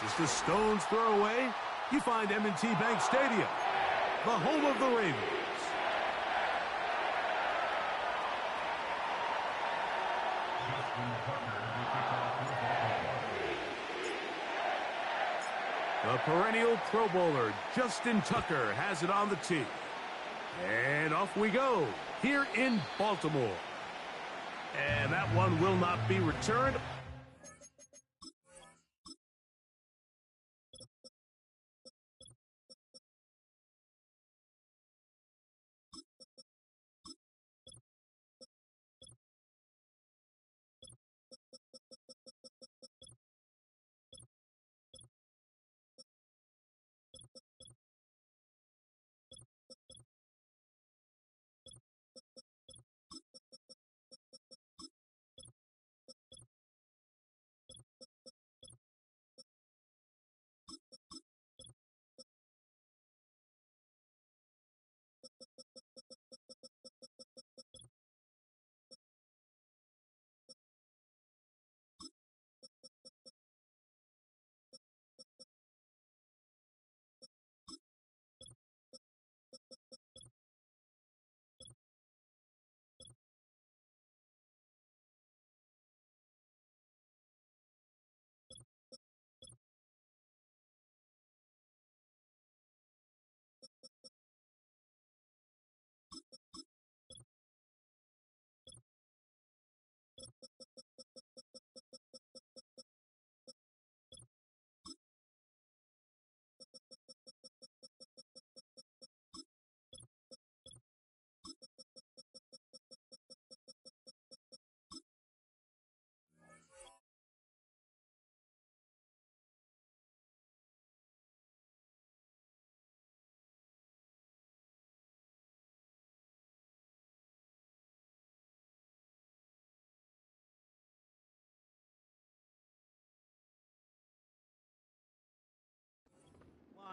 Just a stone's throw away, you find M&T Bank Stadium, the home of the Ravens. The perennial Pro Bowler, Justin Tucker, has it on the tee. And off we go, here in Baltimore. And that one will not be returned.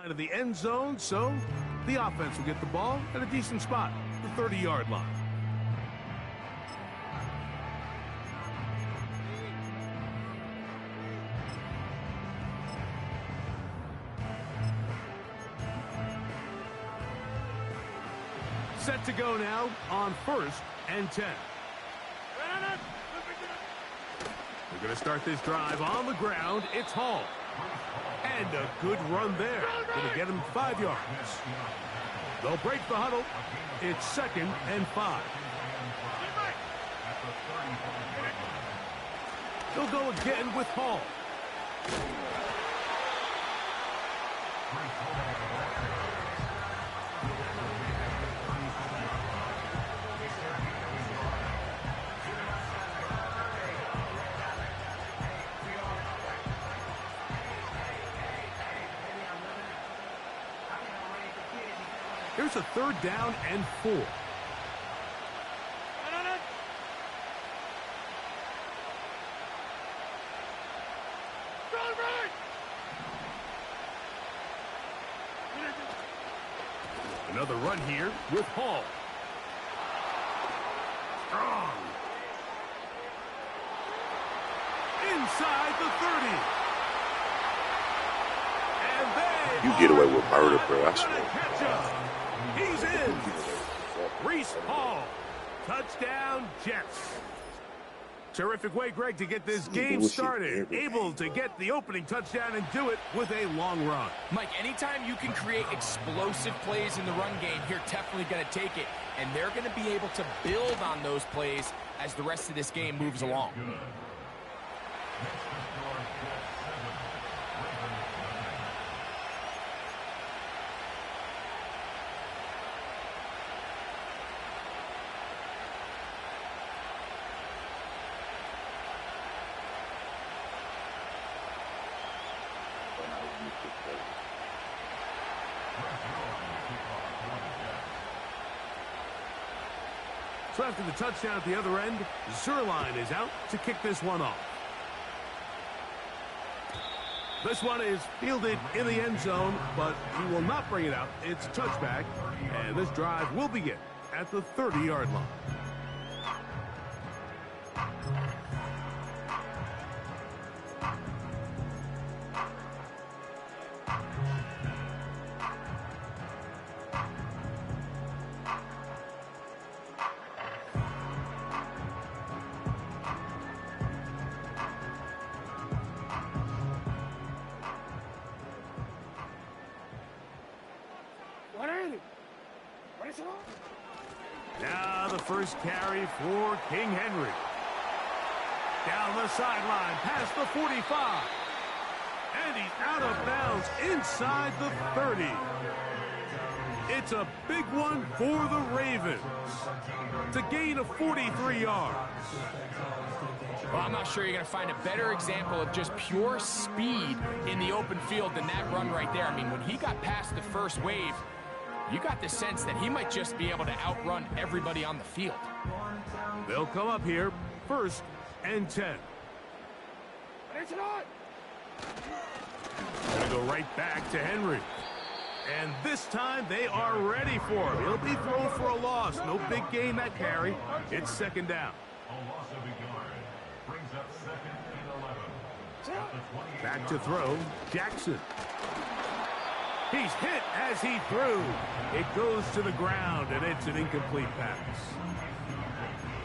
Of the end zone, so the offense will get the ball at a decent spot, the 30-yard line. Set to go now on 1st and 10. We're going to start this drive on the ground. It's Hall. And a good run there. Going to get him 5 yards. They'll break the huddle. It's 2nd and 5. They'll go again with Hall. Here's a 3rd down and 4. Another run here with Hall. Strong. Inside the 30. And they You get away with murder, bro. I swear. He's in. Reese Hall. Touchdown, Jets. Terrific way, Greg, to get this game started. Able to get the opening touchdown and do it with a long run. Mike, anytime you can create explosive plays in the run game, you're definitely going to take it. And they're going to be able to build on those plays as the rest of this game moves along. So after the touchdown at the other end, Zerline is out to kick this one off. This one is fielded in the end zone, but he will not bring it out. It's touchback, and this drive will begin at the 30-yard line. Now the first carry for King Henry. Down the sideline, past the 45. And he's out of bounds inside the 30. It's a big one for the Ravens. It's a gain of 43 yards. Well, I'm not sure you're going to find a better example of just pure speed in the open field than that run right there. I mean, when he got past the first wave, you got the sense that he might just be able to outrun everybody on the field. They'll come up here, 1st and 10. Gonna go right back to Henry. And this time they are ready for him. He'll be thrown for a loss. No big gain that carry. It's 2nd down. Back to throw, Jackson. He's hit as he threw. It goes to the ground, and it's an incomplete pass.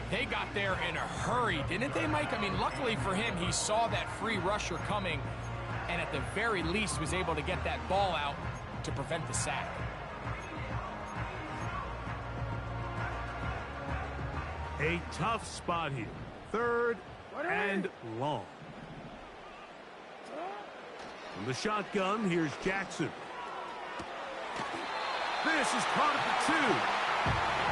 They got there in a hurry, didn't they, Mike? I mean, luckily for him, he saw that free rusher coming, and at the very least was able to get that ball out to prevent the sack. A tough spot here. 3rd and long. From the shotgun, here's Jackson. This is caught at the 2.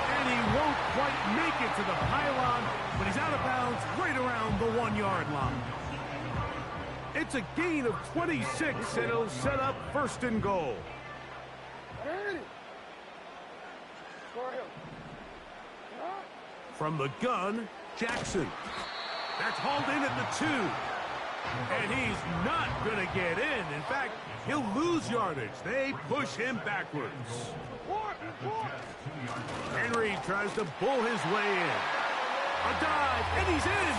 And he won't quite make it to the pylon, but he's out of bounds right around the 1-yard line. It's a gain of 26, and it'll set up 1st and goal. From the gun, Jackson. That's hauled in at the 2. And he's not going to get in. In fact, he'll lose yardage. They push him backwards. Henry tries to bull his way in. A dive, and he's in.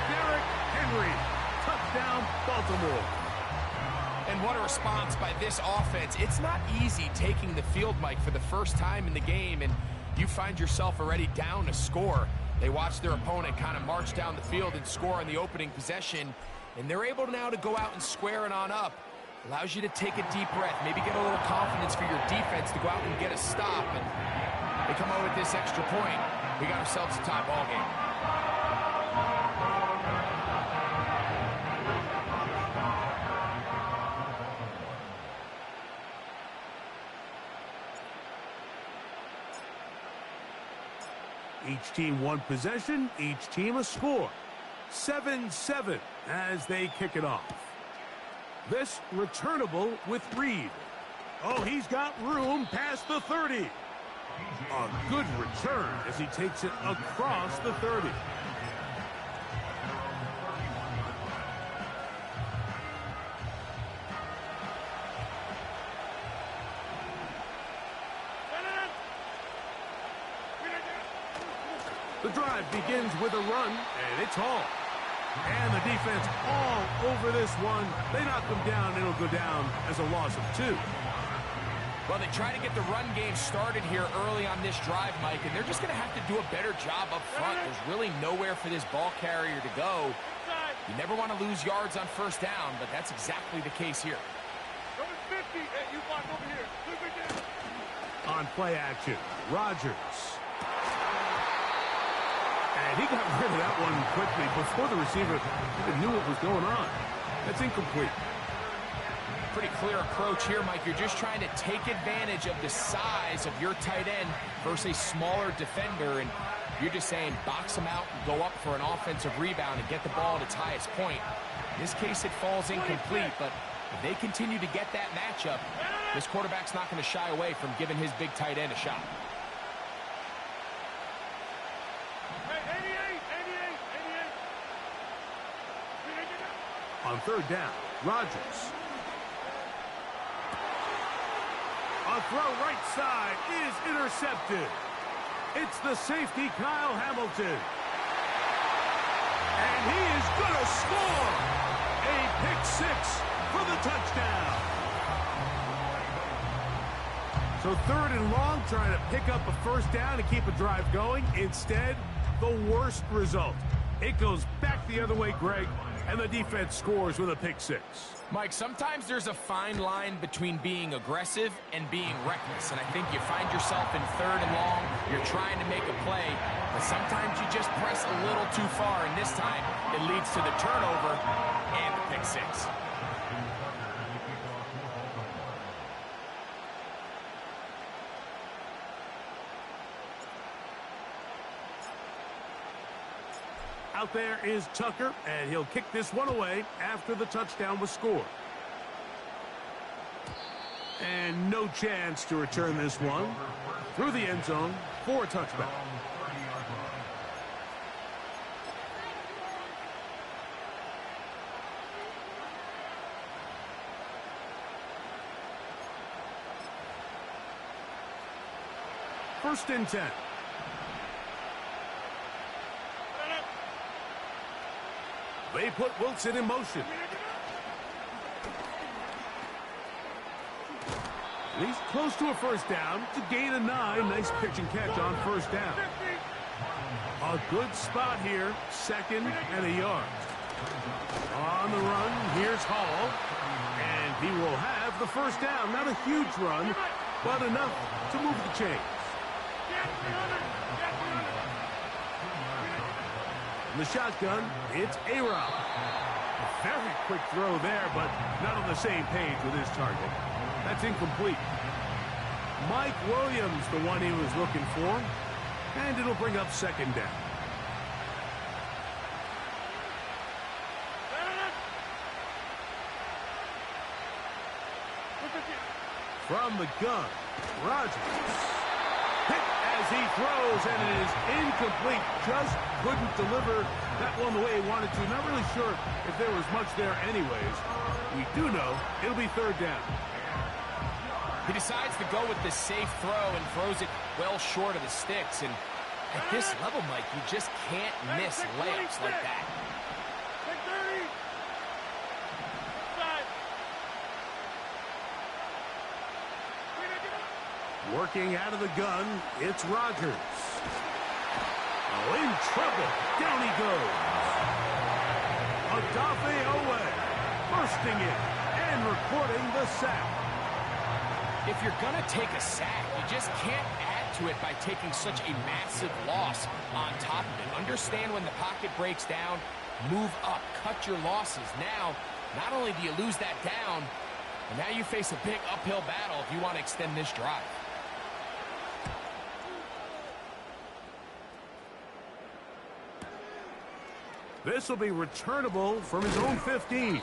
Derrick Henry. Touchdown, Baltimore. And what a response by this offense. It's not easy taking the field, Mike, for the first time in the game, and you find yourself already down a score. They watch their opponent kind of march down the field and score on the opening possession, and they're able now to go out and square it on up. Allows you to take a deep breath, maybe get a little confidence for your defense to go out and get a stop, and they come out with this extra point. We got ourselves a tie ball game. Each team one possession, each team a score. 7-7 as they kick it off. This returnable with Reed. Oh, he's got room past the 30. A good return as he takes it across the 30. The drive begins with a run, and it's Hall. And the defense all over this one. They knock them down, and it'll go down as a loss of 2. Well, they try to get the run game started here early on this drive, Mike, and they're just going to have to do a better job up front. There's really nowhere for this ball carrier to go. You never want to lose yards on first down, but that's exactly the case here. Number 50, hey, you block over here. Look at this. On play action, Rodgers. And he got rid of that one quickly before the receiver even knew what was going on. That's incomplete. Pretty clear approach here, Mike. You're just trying to take advantage of the size of your tight end versus a smaller defender, and you're just saying box him out and go up for an offensive rebound and get the ball at its highest point. In this case, it falls incomplete, but if they continue to get that matchup, this quarterback's not going to shy away from giving his big tight end a shot. On third down, Rodgers. A throw right side is intercepted. It's the safety, Kyle Hamilton. And he is going to score. A pick 6 for the touchdown. So 3rd and long, trying to pick up a first down to keep a drive going. Instead, the worst result. It goes back the other way, Greg. And the defense scores with a pick six. Mike, sometimes there's a fine line between being aggressive and being reckless. And I think you find yourself in 3rd and long, you're trying to make a play, but sometimes you just press a little too far, and this time it leads to the turnover and the pick six. Out there is Tucker, and he'll kick this one away after the touchdown was scored. And no chance to return this one through the end zone for a touchback. First and 10. They put Wilson in motion. He's close to a first down to gain a 9. Nice pitch and catch on first down. A good spot here. 2nd and a yard. On the run, here's Hall. And he will have the first down. Not a huge run, but enough to move the chains. In the shotgun, it's A-Rob. A very quick throw there, but not on the same page with his target. That's incomplete. Mike Williams, the one he was looking for, and it'll bring up 2nd down. From the gun, Rodgers. Hit as he throws, and it is incomplete. Just couldn't deliver that one the way he wanted to. Not really sure if there was much there anyways. We do know it'll be 3rd down. He decides to go with the safe throw and throws it well short of the sticks. And at this level, Mike, you just can't miss layups like that. Working out of the gun, it's Rodgers. Oh, in trouble. Down he goes. Odafe Owe bursting in and recording the sack. If you're going to take a sack, you just can't add to it by taking such a massive loss on top of it. Understand when the pocket breaks down, move up, cut your losses. Now, not only do you lose that down, but now you face a big uphill battle if you want to extend this drive. This will be returnable from his own 15.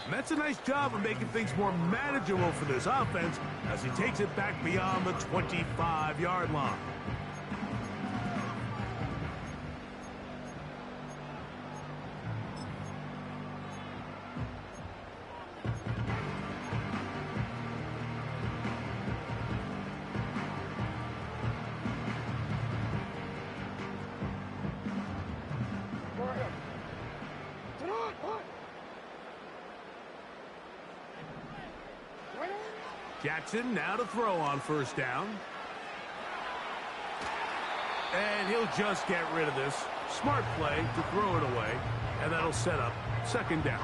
And that's a nice job of making things more manageable for this offense as he takes it back beyond the 25-yard line. Jackson now to throw on first down. And he'll just get rid of this. Smart play to throw it away. And that'll set up 2nd down.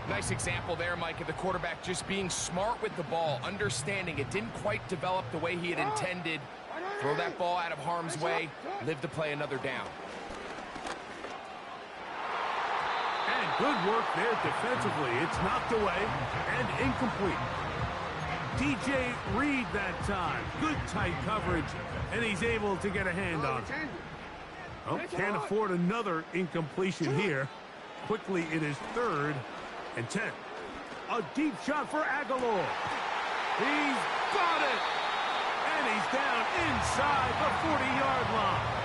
Nice example there, Mike, of the quarterback just being smart with the ball, understanding it didn't quite develop the way he had intended. Throw that ball out of harm's way, live to play another down. And good work there defensively. It's knocked away and incomplete. DJ Reed that time. Good tight coverage, and he's able to get a hand on it. Oh, can't afford another incompletion here. Quickly, it is 3rd and 10. A deep shot for Aguilar. He's got it! And he's down inside the 40-yard line.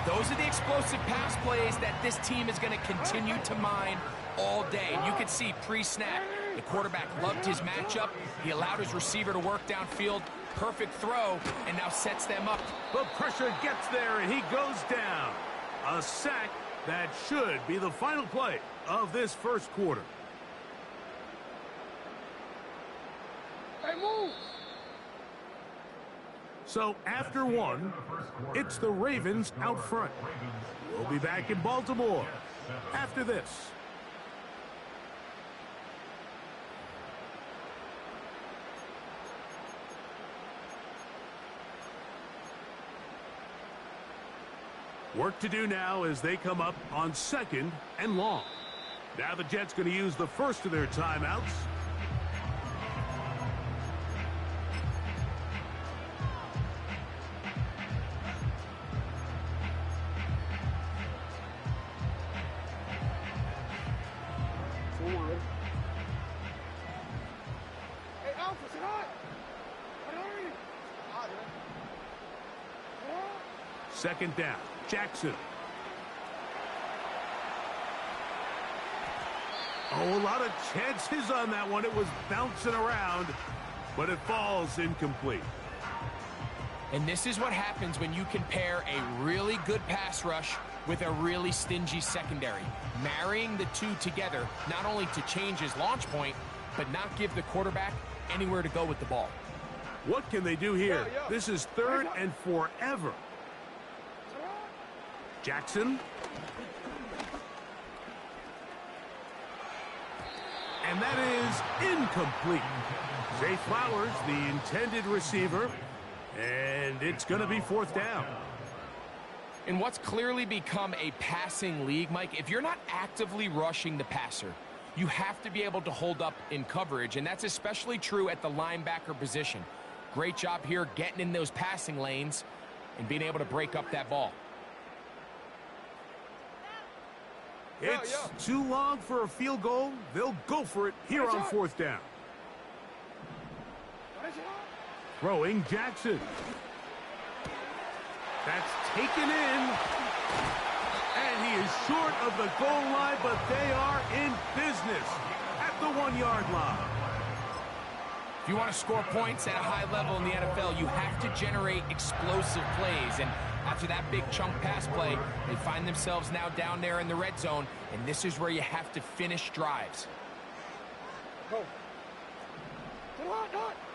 Those are the explosive pass plays that this team is going to continue to mine all day. And you can see pre-snap, the quarterback loved his matchup. He allowed his receiver to work downfield. Perfect throw, and now sets them up. The pressure gets there, and he goes down. A sack that should be the final play of this first quarter. Hey, move! So after one, it's the Ravens out front. We'll be back in Baltimore after this. Work to do now as they come up on 2nd and long. Now the Jets going to use the first of their timeouts. Second down, Jackson. Oh, a lot of chances on that one. It was bouncing around, but it falls incomplete. And this is what happens when you can pair a really good pass rush with a really stingy secondary. Marrying the two together, not only to change his launch point, but not give the quarterback anywhere to go with the ball. What can they do here? This is 3rd and forever. Jackson. And that is incomplete. Zay Flowers, the intended receiver, and it's going to be 4th down. In what's clearly become a passing league, Mike, if you're not actively rushing the passer, you have to be able to hold up in coverage, and that's especially true at the linebacker position. Great job here getting in those passing lanes and being able to break up that ball. It's too long for a field goal. They'll go for it here on 4th down. Throwing Jackson. That's taken in. And he is short of the goal line, but they are in business at the 1-yard line. If you want to score points at a high level in the NFL, you have to generate explosive plays. And after that big chunk pass play, they find themselves now down there in the red zone, and this is where you have to finish drives.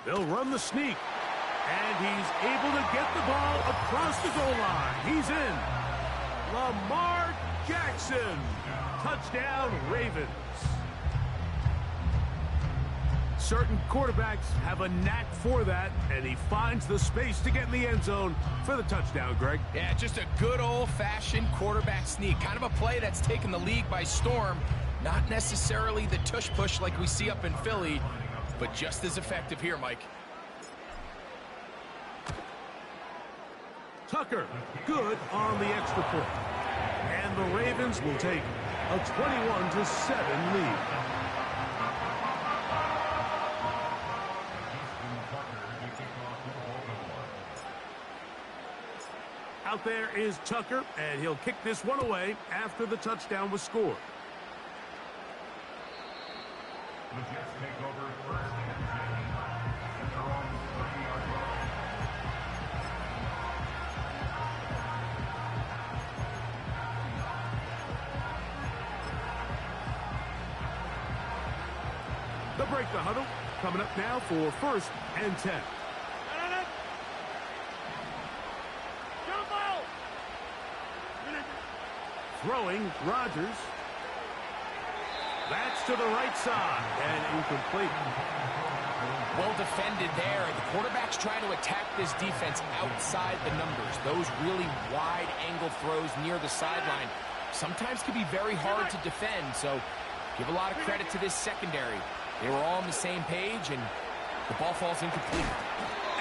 They'll run the sneak, and he's able to get the ball across the goal line. He's in. Lamar Jackson. Touchdown, Ravens. Certain quarterbacks have a knack for that, and he finds the space to get in the end zone for the touchdown, Greg. Yeah, just a good old-fashioned quarterback sneak. Kind of a play that's taken the league by storm. Not necessarily the tush-push like we see up in Philly, but just as effective here, Mike. Tucker, good on the extra point. And the Ravens will take a 21-7 lead. Out there is Tucker, and he'll kick this one away after the touchdown was scored. The Jets take over 1st and 10 at their own 30-yard line. They'll break the huddle. Coming up now for 1st and 10. Throwing, Rodgers. That's to the right side and incomplete. Well defended there. The quarterback's trying to attack this defense outside the numbers. Those really wide angle throws near the sideline sometimes can be very hard to defend, so give a lot of credit to this secondary. They were all on the same page, and the ball falls incomplete.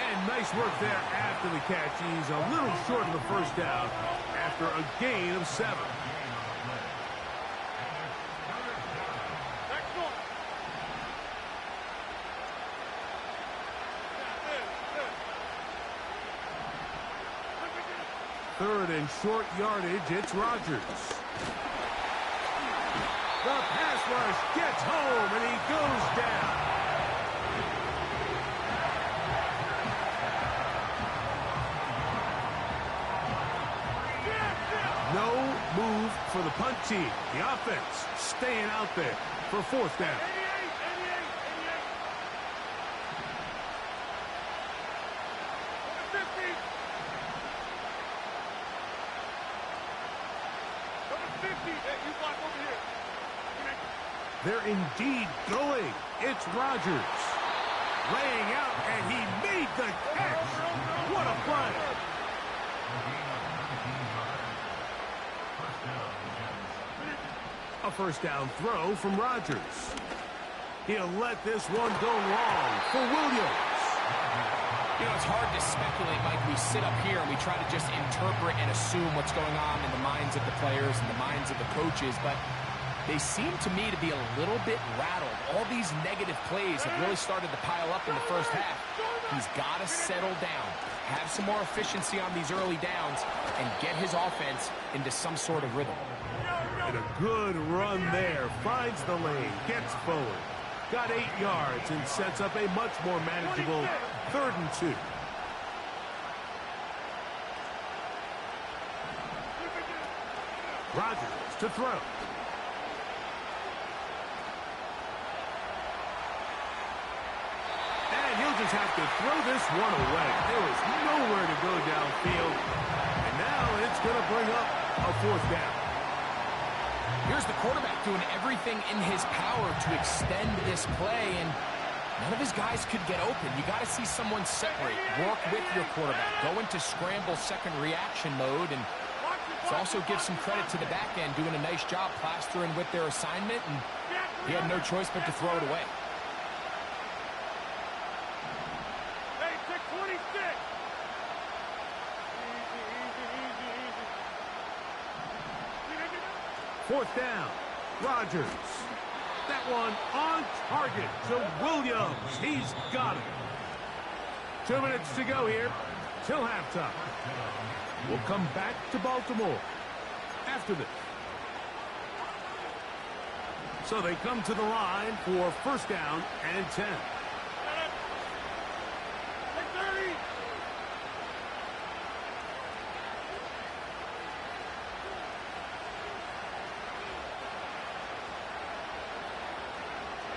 And nice work there after the catch. He's a little short of the first down after a gain of 7. Third and short yardage, it's Rodgers. The pass rush gets home, and he goes down. No move for the punt team. The offense staying out there for 4th down. You block over here. They're indeed going. It's Rodgers. Laying out, and he made the catch. What a play. A first down throw from Rodgers. He'll let this one go long for Williams. You know, it's hard to speculate, Mike. We sit up here and we try to just interpret and assume what's going on in the minds of the players and the minds of the coaches, but they seem to me to be a little bit rattled. All these negative plays have really started to pile up in the first half. He's got to settle down, have some more efficiency on these early downs, and get his offense into some sort of rhythm. And a good run there. Finds the lane, gets forward. Got 8 yards and sets up a much more manageable 3rd and 2. Rodgers to throw. And he'll just have to throw this one away. There was nowhere to go downfield. And now it's going to bring up a 4th down. Here's the quarterback doing everything in his power to extend this play, and none of his guys could get open. You got to see someone separate, work with your quarterback, go into scramble second reaction mode, and also give some credit to the back end doing a nice job plastering with their assignment, and he had no choice but to throw it away. Hey, 626. Easy. 4th down. Rodgers. That one on target to Williams. He's got it. 2 minutes to go here till halftime. We'll come back to Baltimore after this. So they come to the line for 1st down and 10. 630.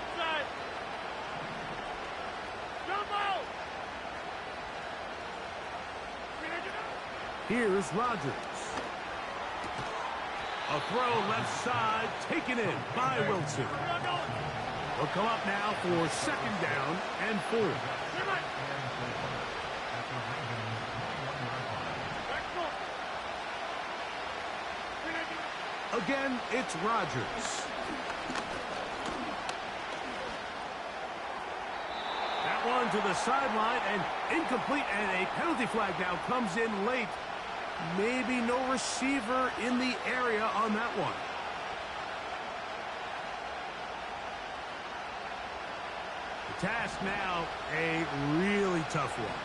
Inside. Jump out. Here's Rodgers. A throw left side, taken in by Wilson. They'll come up now for 2nd down and 4. Again, it's Rodgers. That one to the sideline and incomplete, and a penalty flag now comes in late. Maybe no receiver in the area on that one. The task now, a really tough one.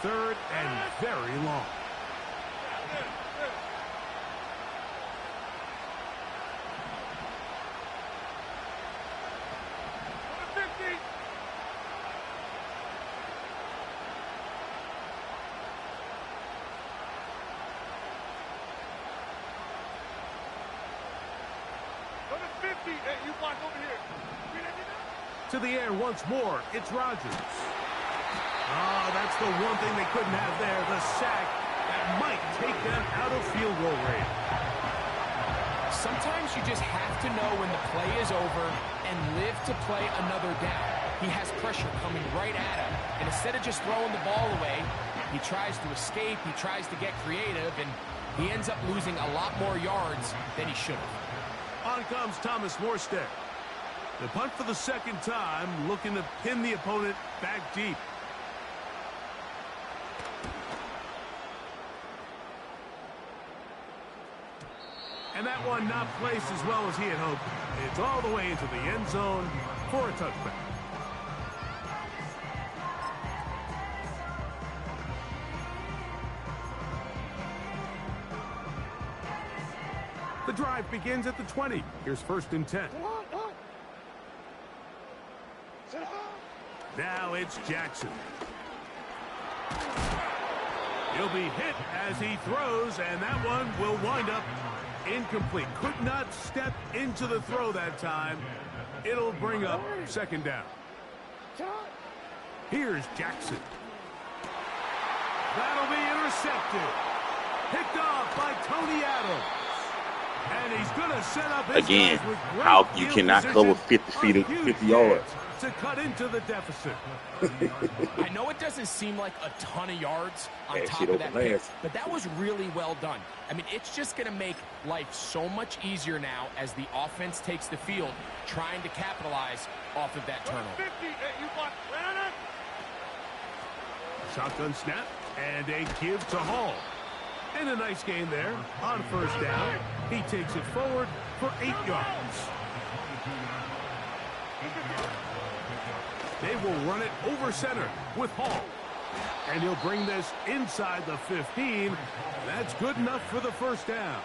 3rd and very long. You block over here. To the air once more, it's Rodgers. That's the one thing they couldn't have there, the sack that might take them out of field goal range. Sometimes you just have to know when the play is over and live to play another down. He has pressure coming right at him, and instead of just throwing the ball away, he tries to escape, he tries to get creative, and he ends up losing a lot more yards than he should have. On comes Thomas Morstead. The punt for the 2nd time, looking to pin the opponent back deep. And that one not placed as well as he had hoped. It's all the way into the end zone for a touchback. The drive begins at the 20. Here's 1st and 10. Now it's Jackson. He'll be hit as he throws, and that one will wind up incomplete. Could not step into the throw that time. It'll bring up 2nd down. Here's Jackson. That'll be intercepted. Picked off by Tony Adams. And he's going to set up his Again, guys with great how you field cannot cover position. 50 feet, A huge 50 yards. chance to cut into the deficit. I know it doesn't seem like a ton of yards on That top shit of that open pick, last. but that was really well done. I mean, it's just going to make life so much easier now as the offense takes the field, trying to capitalize off of that turnover. 50, you want Brandon? Shotgun snap and a give to Hall. And a nice gain there on first down. He takes it forward for 8 yards. They will run it over center with Hall. And he'll bring this inside the 15. That's good enough for the first down.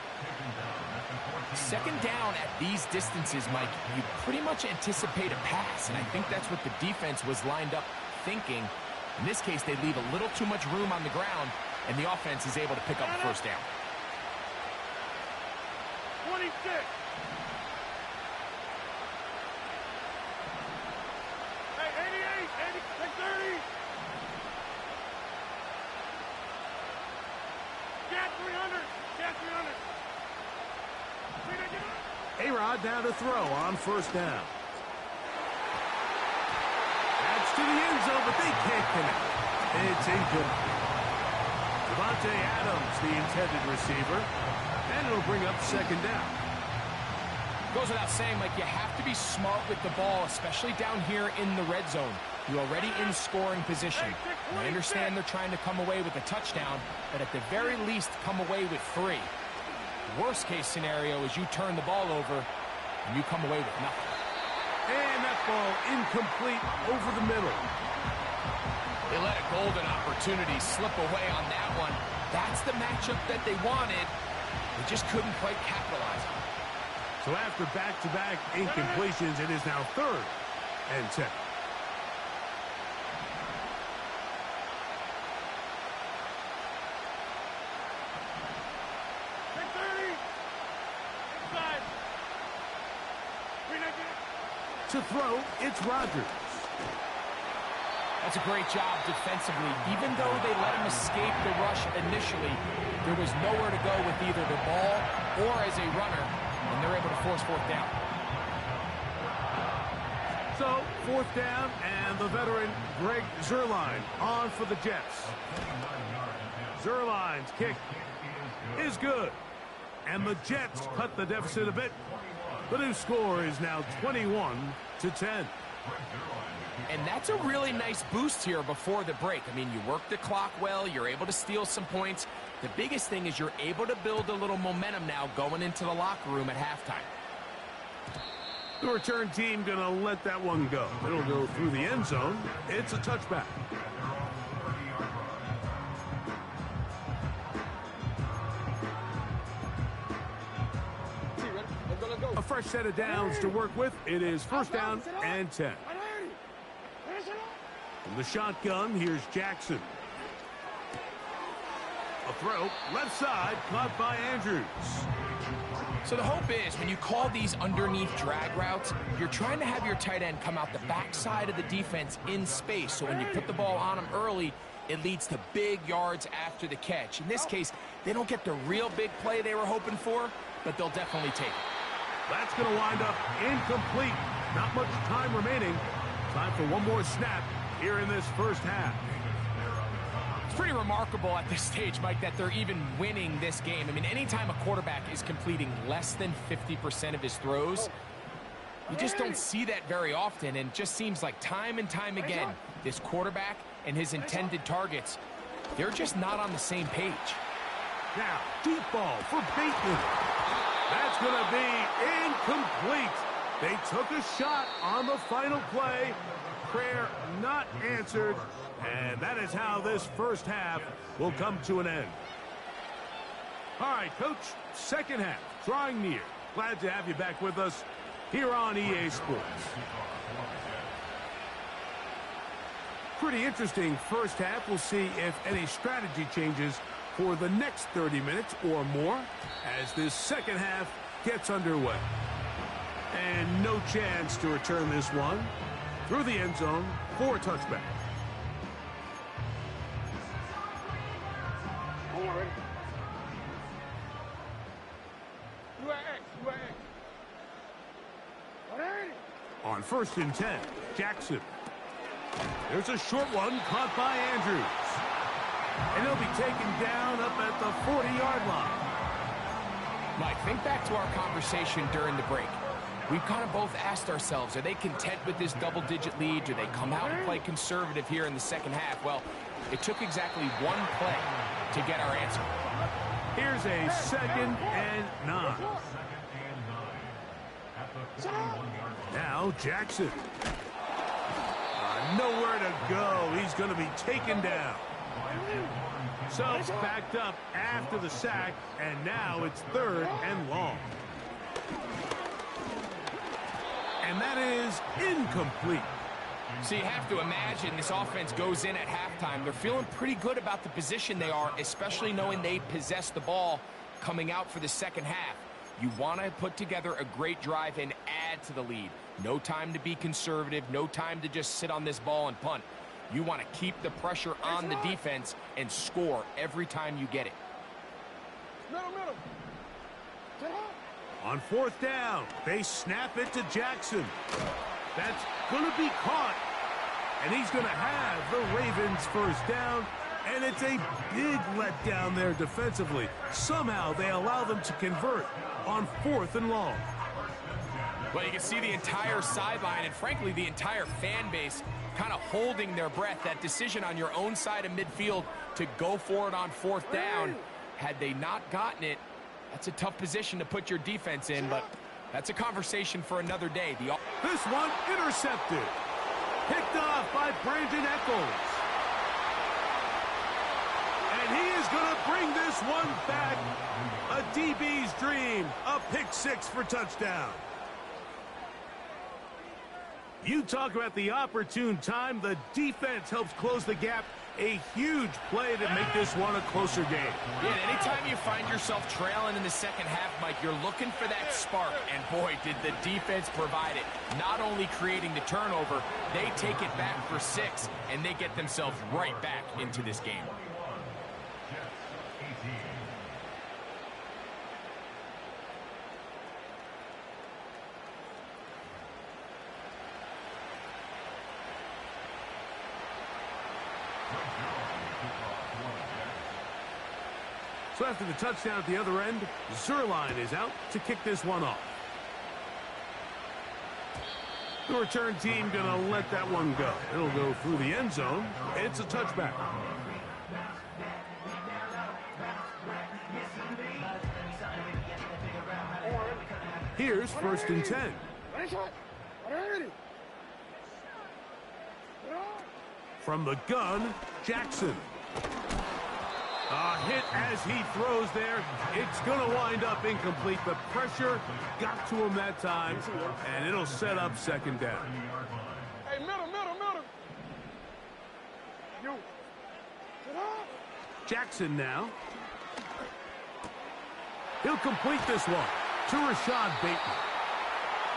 Second down at these distances, Mike, you pretty much anticipate a pass, and I think that's what the defense was lined up thinking. In this case, they leave a little too much room on the ground, and the offense is able to pick up the first down. 26. Hey, 88, 30. Cat 300. Cat 300. A-Rod now to throw on first down. That's to the end zone, but they can't connect. It's incomplete. Devontae Adams, the intended receiver, and it'll bring up second down. Goes without saying, Mike, you have to be smart with the ball, especially down here in the red zone. You're already in scoring position. And I understand they're trying to come away with a touchdown, but at the very least, come away with 3. Worst case scenario is you turn the ball over and you come away with nothing. And that ball incomplete over the middle. They let a golden opportunity slip away on that one. That's the matchup that they wanted. They just couldn't quite capitalize on it. So after back-to-back incompletions, it is now 3rd and 10. To throw, it's Rodgers. That's a great job defensively. Even though they let him escape the rush initially, there was nowhere to go with either the ball or as a runner, and they're able to force 4th down. So, 4th down, and the veteran Greg Zuerlein on for the Jets. Zuerlein's kick is good, and the Jets cut the deficit a bit. The new score is now 21-10. And that's a really nice boost here before the break. I mean, you work the clock well, you're able to steal some points. The biggest thing is you're able to build a little momentum now going into the locker room at halftime. The return team going to let that one go. It'll go through the end zone. It's a touchback. A fresh set of downs to work with. It is first down and 10. From the shotgun, here's Jackson. A throw, left side, caught by Andrews. So the hope is when you call these underneath drag routes, you're trying to have your tight end come out the backside of the defense in space. So when you put the ball on him early, it leads to big yards after the catch. In this case, they don't get the real big play they were hoping for, but they'll definitely take it. That's going to wind up incomplete. Not much time remaining. Time for one more snap here in this first half. It's pretty remarkable at this stage, Mike, that they're even winning this game. I mean, anytime a quarterback is completing less than 50% of his throws, you just don't see that very often, and it just seems like time and time again, this quarterback and his intended targets, they're just not on the same page. Now, deep ball for Bateman. That's going to be incomplete. They took a shot on the final play. Prayer not answered. And that is how this first half will come to an end. All right, Coach, second half, drawing near. Glad to have you back with us here on EA Sports. Pretty interesting first half. We'll see if any strategy changes for the next 30 minutes or more as this second half gets underway. And no chance to return this one through the end zone for a touchback. You are first and 10. Jackson. There's a short one caught by Andrews. And he'll be taken down up at the 40-yard line. Mike, think back to our conversation during the break. We've kind of both asked ourselves, are they content with this double-digit lead? Do they come out and play conservative here in the second half? Well, it took exactly one play to get our answer. Here's a 2nd and 9. Now Jackson. Nowhere to go. He's going to be taken down. So backed up after the sack, and now it's 3rd and long. And that is incomplete. So you have to imagine this offense goes in at halftime. They're feeling pretty good about the position they are, especially knowing they possess the ball coming out for the second half. You want to put together a great drive and add to the lead. No time to be conservative, no time to just sit on this ball and punt. You want to keep the pressure on the defense and score every time you get it. On 4th down, they snap it to Jackson. That's going to be caught. And he's going to have the Ravens first down. And it's a big letdown there defensively. Somehow they allow them to convert on 4th and long. Well, you can see the entire sideline and, frankly, the entire fan base kind of holding their breath. That decision on your own side of midfield to go for it on 4th down, had they not gotten it, that's a tough position to put your defense in, but that's a conversation for another day. This one intercepted. Picked off by Brandon Echols. And he is going to bring this one back. A DB's dream. A pick 6 for touchdown. You talk about the opportune time. The defense helps close the gap. A huge play to make this one a closer game. Yeah, anytime you find yourself trailing in the second half, Mike, you're looking for that spark. And, boy, did the defense provide it. Not only creating the turnover, they take it back for 6, and they get themselves right back into this game. So after the touchdown at the other end, Zerline is out to kick this one off. The return team going to let that one go. It'll go through the end zone. It's a touchback. Here's 1st and 10. From the gun, Jackson. A hit as he throws there. It's going to wind up incomplete. The pressure got to him that time, and it'll set up 2nd down. Hey, middle. You. Jackson now. He'll complete this one to Rashad Bateman.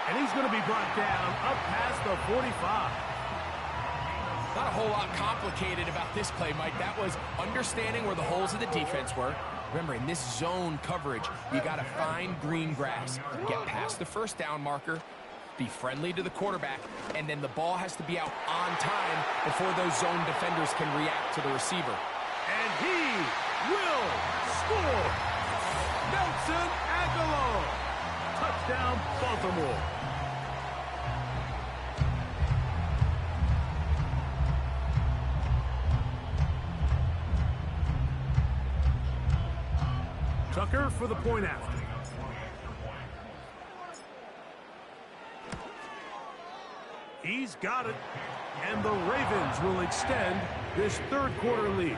And he's going to be brought down up past the 45. Not a whole lot complicated about this play, Mike. That was understanding where the holes of the defense were. Remember, in this zone coverage, you got to find green grass, get past the 1st down marker, be friendly to the quarterback, and then the ball has to be out on time before those zone defenders can react to the receiver. And he will score. Nelson Aguilar. Touchdown, Baltimore. Tucker for the point after. He's got it. And the Ravens will extend this 3rd quarter lead.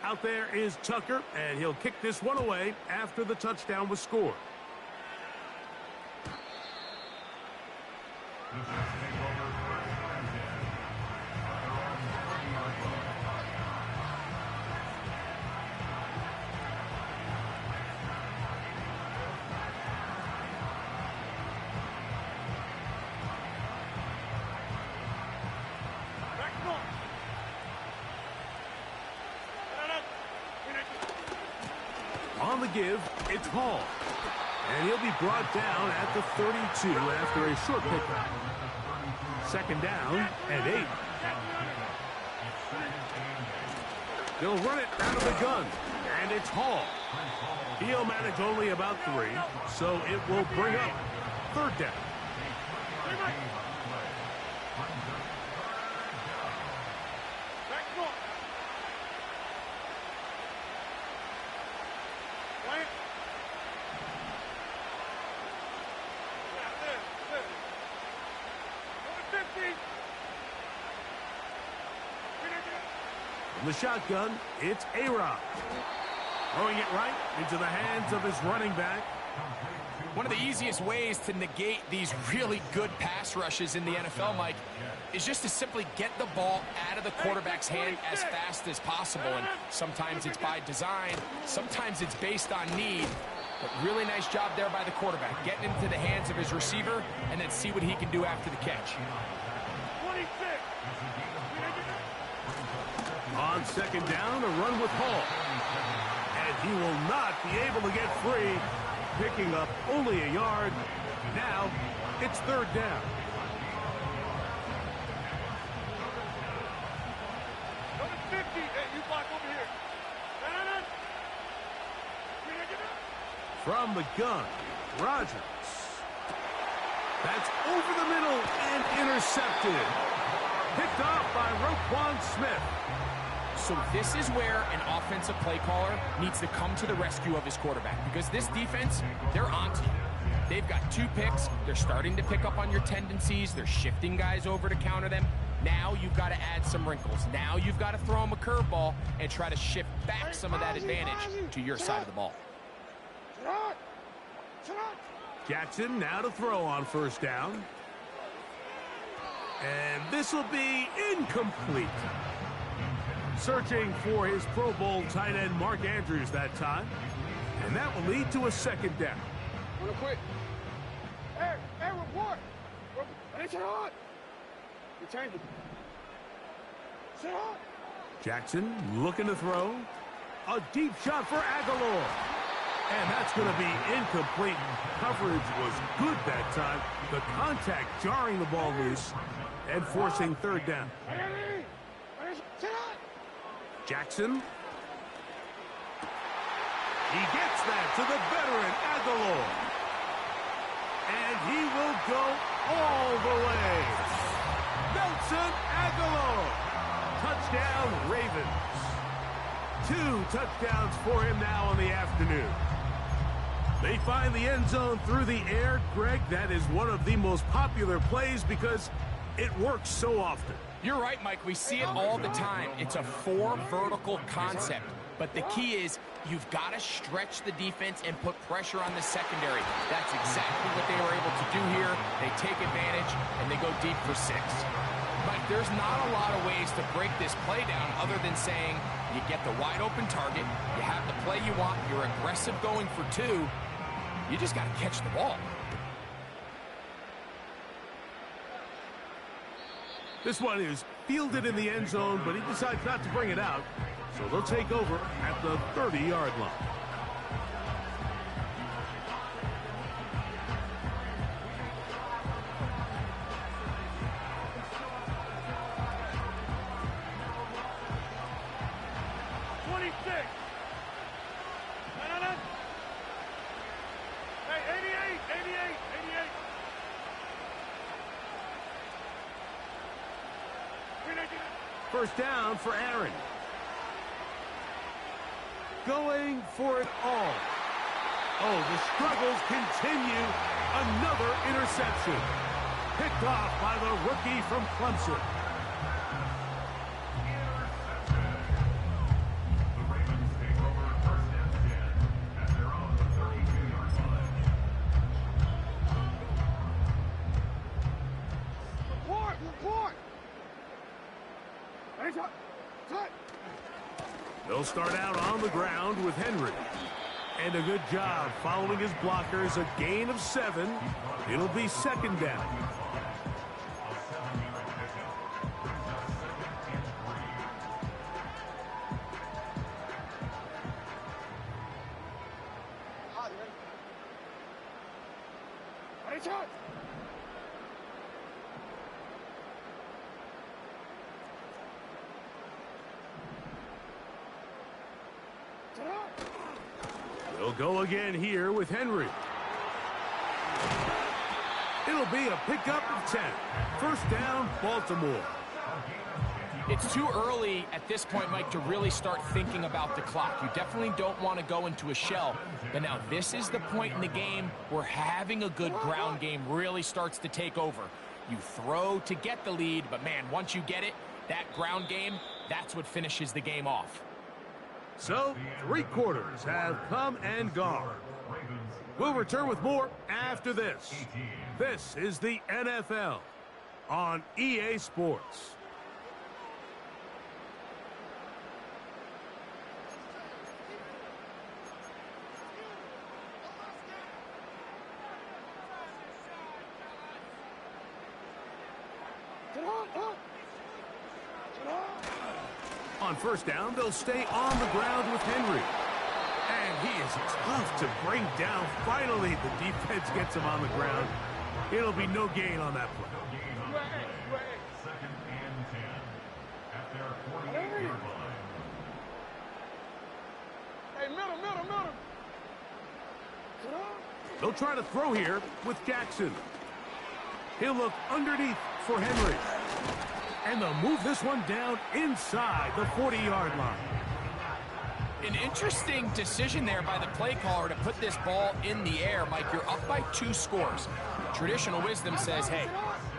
Out there is Tucker, and he'll kick this one away after the touchdown was scored. on the give, it's Hall. And he'll be brought down at the 32 after a short pickup. Second down and 8. They'll run it out of the gun, and it's Hall. He'll manage only about 3, so it will bring up third down. From the shotgun, it's A-Rod. Throwing it right into the hands of his running back. One of the easiest ways to negate these really good pass rushes in the NFL, Mike, is just to simply get the ball out of the quarterback's hand as fast as possible. And sometimes it's by design, sometimes it's based on need. But really nice job there by the quarterback, getting into the hands of his receiver and then see what he can do after the catch. On second down, a run with Hall. And he will not be able to get free, picking up only a yard. Now, it's third down. From the gun, Rogers. That's over the middle and intercepted. Picked off by Roquan Smith. So this is where an offensive play caller needs to come to the rescue of his quarterback, because this defense, they're onto you. They've got 2 picks. They're starting to pick up on your tendencies. They're shifting guys over to counter them. Now you've got to add some wrinkles. Now you've got to throw them a curveball and try to shift back some of that advantage to your side of the ball. Jackson now to throw on first down. And this will be incomplete. Searching for his Pro Bowl tight end Mark Andrews that time. And that will lead to a second down. Real quick. Hey, report. Sit on. You change it. Sit on. Jackson looking to throw. A deep shot for Aguilar. And that's going to be incomplete. Coverage was good that time. The contact jarring the ball loose and forcing third down. Jackson. He gets that to the veteran Aguilar. And he will go all the way. Nelson Aguilar. Touchdown, Ravens. 2 touchdowns for him now in the afternoon. They find the end zone through the air. Greg, that is one of the most popular plays because it works so often. You're right, Mike. We see it all the time. It's a 4 vertical concept. But the key is you've got to stretch the defense and put pressure on the secondary. That's exactly what they were able to do here. They take advantage, and they go deep for 6. Mike, there's not a lot of ways to break this play down other than saying you get the wide open target, you have the play you want, you're aggressive going for 2. You just got to catch the ball. This one is fielded in the end zone, but he decides not to bring it out. So they'll take over at the 30-yard line. First down for Aaron. Going for it all. Oh, the struggles continue. Another interception. Picked off by the rookie from Clemson. The Ravens take over first and 10 at their own 32-yard line. Report! They'll start out on the ground with Henry. And a good job following his blockers. A gain of 7. It'll be second down. They'll go again here with Henry. It'll be a pickup of 10. First down, Baltimore. It's too early at this point, Mike, to really start thinking about the clock. You definitely don't want to go into a shell. But now this is the point in the game where having a good ground game really starts to take over. You throw to get the lead, but man, once you get it, that ground game, that's what finishes the game off. So, 3 quarters have come and gone. We'll return with more after this. This is the NFL on EA Sports. On first down, they'll stay on the ground with Henry. And he is tough to bring down. Finally, the defense gets him on the ground. It'll be no gain on that play. Second and 10 at their 48-yard line. Hey, middle. They'll try to throw here with Jackson. He'll look underneath for Henry. And they'll move this one down inside the 40-yard line. An interesting decision there by the play caller to put this ball in the air. Mike, you're up by 2 scores. Traditional wisdom says, hey,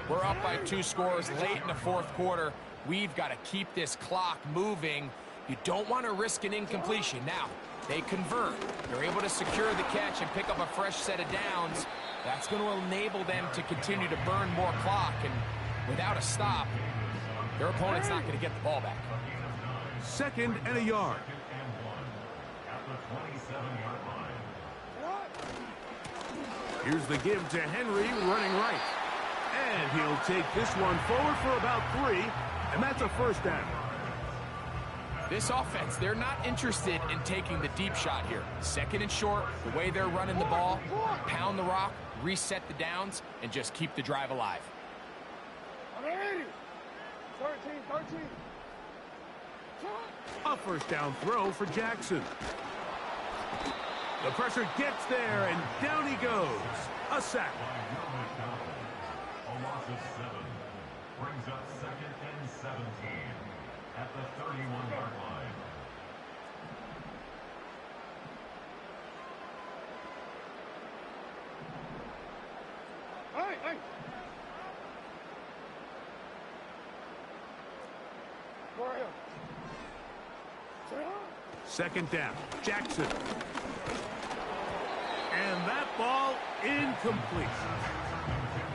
we're up by 2 scores late in the 4th quarter. We've got to keep this clock moving. You don't want to risk an incompletion. Now, they convert. They're able to secure the catch and pick up a fresh set of downs. That's going to enable them to continue to burn more clock. And without a stop, their opponent's not going to get the ball back. 2nd and a yard. At the 27-yard line. Here's the give to Henry running right. And he'll take this one forward for about 3. And that's a first down. This offense, they're not interested in taking the deep shot here. 2nd and short, the way they're running the ball, pound the rock, reset the downs, and just keep the drive alive. 13. A first down throw for Jackson. The pressure gets there, and down he goes. A sack. A loss of 7 brings up 2nd and 17 at the 31-yard line. Hey. Second down, Jackson. And that ball incomplete.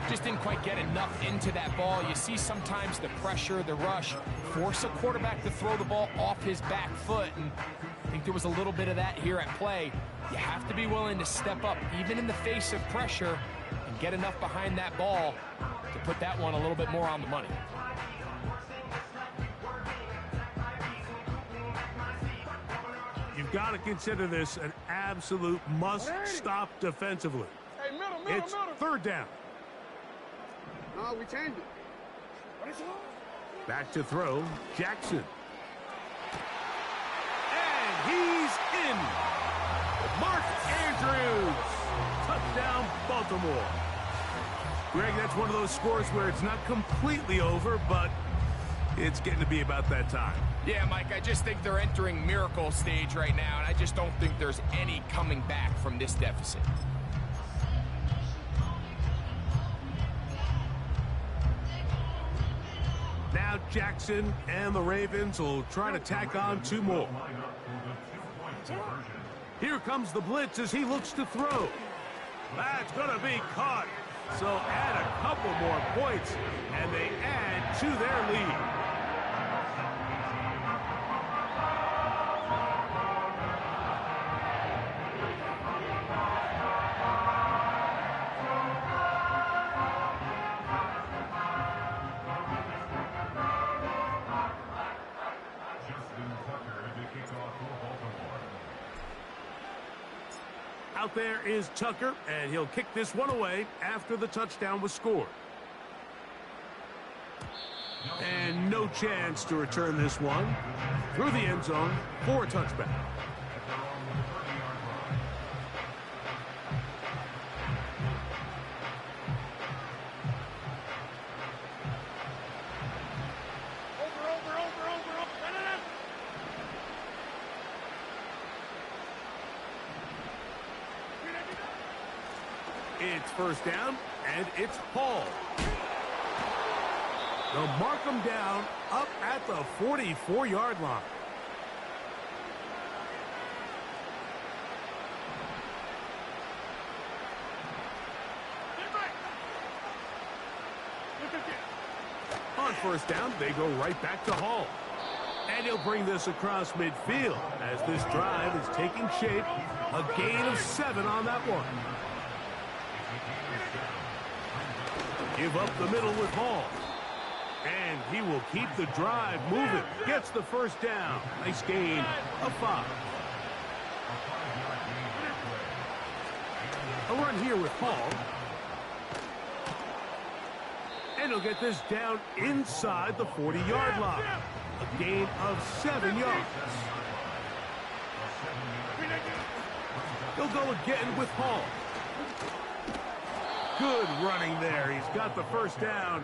Just didn't quite get enough into that ball. You see sometimes the pressure, the rush, force a quarterback to throw the ball off his back foot. And I think there was a little bit of that here at play. You have to be willing to step up, even in the face of pressure, and get enough behind that ball to put that one a little bit more on the money. You've got to consider this an absolute must-stop defensively. Hey, middle. It's 3rd down. No, we changed it. Back to throw, Jackson. And he's in. Mark Andrews. Touchdown, Baltimore. Greg, that's one of those scores where it's not completely over, but it's getting to be about that time. Yeah, Mike, I just think they're entering miracle stage right now, and I just don't think there's any coming back from this deficit. Now Jackson and the Ravens will try to tack on 2 more. Here comes the blitz as he looks to throw. That's going to be caught. So add a couple more points, and they add to their lead. Out there is Tucker, and he'll kick this one away after the touchdown was scored. And no chance to return this one through the end zone for a touchback. It's first down, and it's Hall. They'll mark him down up at the 44-yard line. On first down, they go right back to Hall. And he'll bring this across midfield as this drive is taking shape. A gain of 7 on that one. Give up the middle with Hall. And he will keep the drive moving. Gets the first down. Nice gain of 5. A run here with Hall. And he'll get this down inside the 40-yard line. A gain of 7 yards. He'll go again with Hall. Good running there. He's got the first down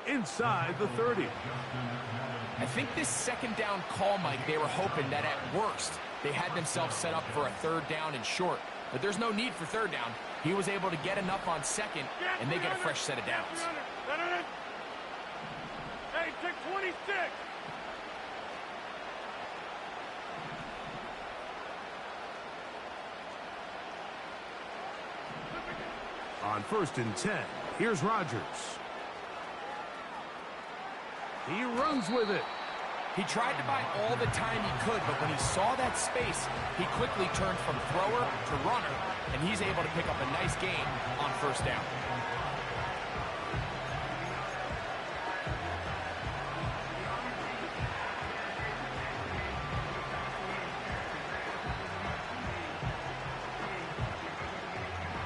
inside the 30. I think this second down call, Mike, they were hoping that at worst they had themselves set up for a third down and short. But there's no need for third down. He was able to get enough on second, and they get a fresh set of downs. Hey, take 26. On first and 10, here's Rodgers. He runs with it. He tried to buy all the time he could, but when he saw that space, he quickly turned from thrower to runner, and he's able to pick up a nice gain on first down.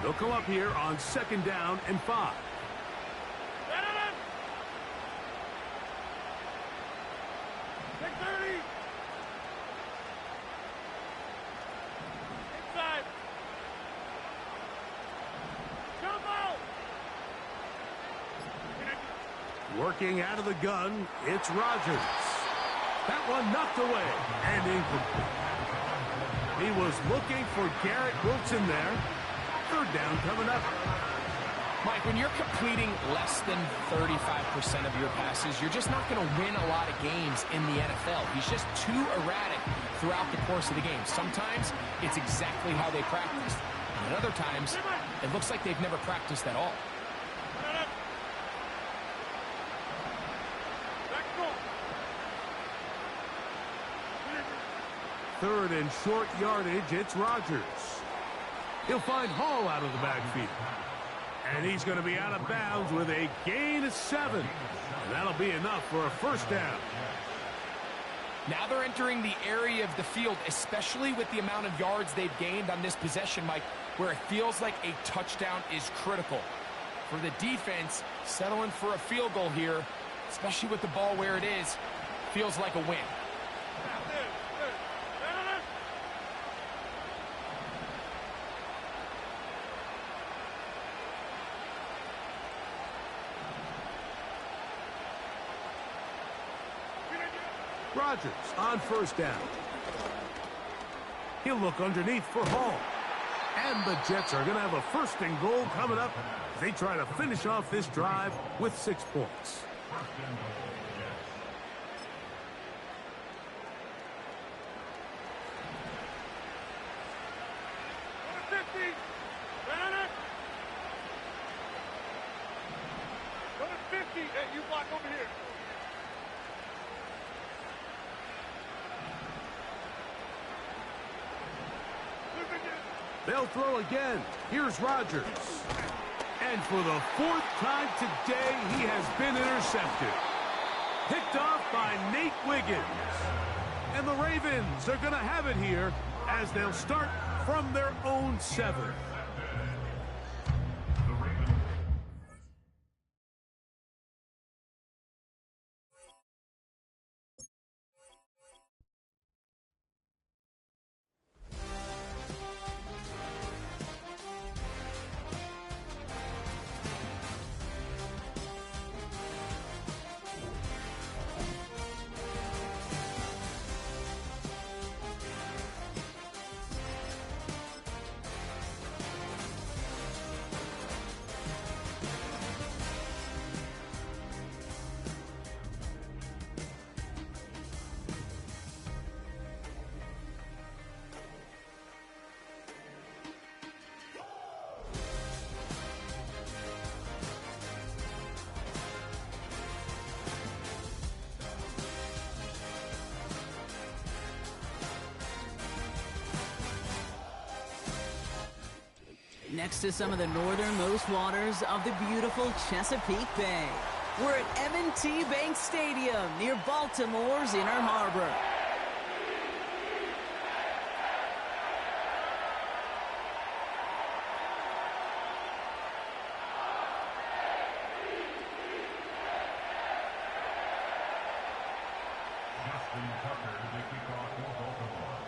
They'll come up here on second down and 5. Take 30. Inside. Jump out. Working out of the gun, it's Rodgers. That one knocked away and incomplete. He was looking for Garrett Wilson there. Third down coming up. Mike, when you're completing less than 35% of your passes, you're just not going to win a lot of games in the NFL. He's just too erratic throughout the course of the game. Sometimes it's exactly how they practiced. And other times, it looks like they've never practiced at all. Third and short yardage, it's Rodgers. He'll find Hall out of the backfield. And he's going to be out of bounds with a gain of 7. And that'll be enough for a first down. Now they're entering the area of the field, especially with the amount of yards they've gained on this possession, Mike, where it feels like a touchdown is critical. For the defense, settling for a field goal here, especially with the ball where it is, feels like a win. Rodgers on first down. He'll look underneath for Hall. And the Jets are going to have a first and goal coming up. They try to finish off this drive with 6 points. Hey, you block over here. They'll throw again. Here's Rodgers. And for the 4th time today, he has been intercepted. Picked off by Nate Wiggins. And the Ravens are going to have it here as they'll start from their own 7. next to some of the northernmost waters of the beautiful Chesapeake Bay. We're at M&T Bank Stadium near Baltimore's Inner Harbor. Justin Tucker to kick off for Baltimore.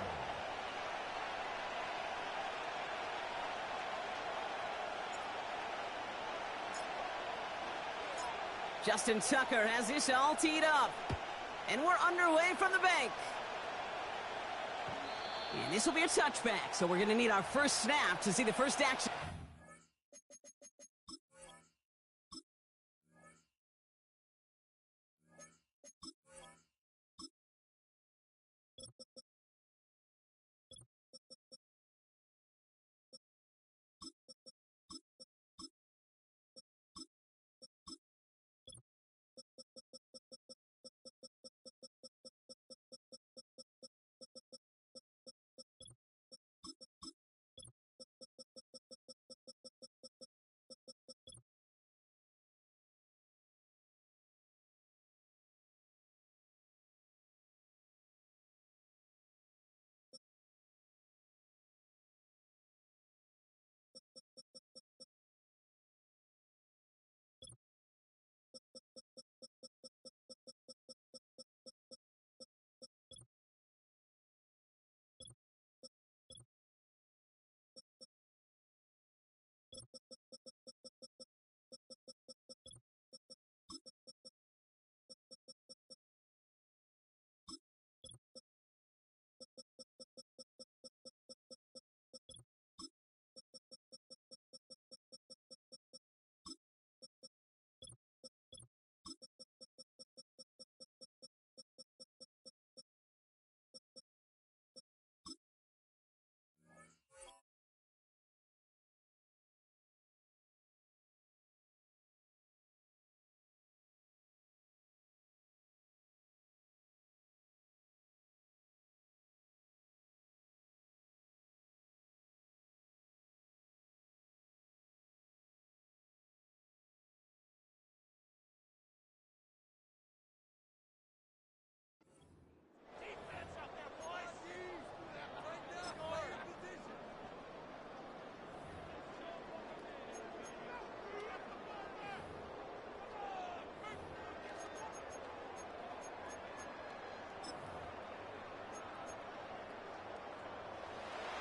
Justin Tucker has this all teed up. And we're underway from the bank. And this will be a touchback, so we're going to need our first snap to see the first action.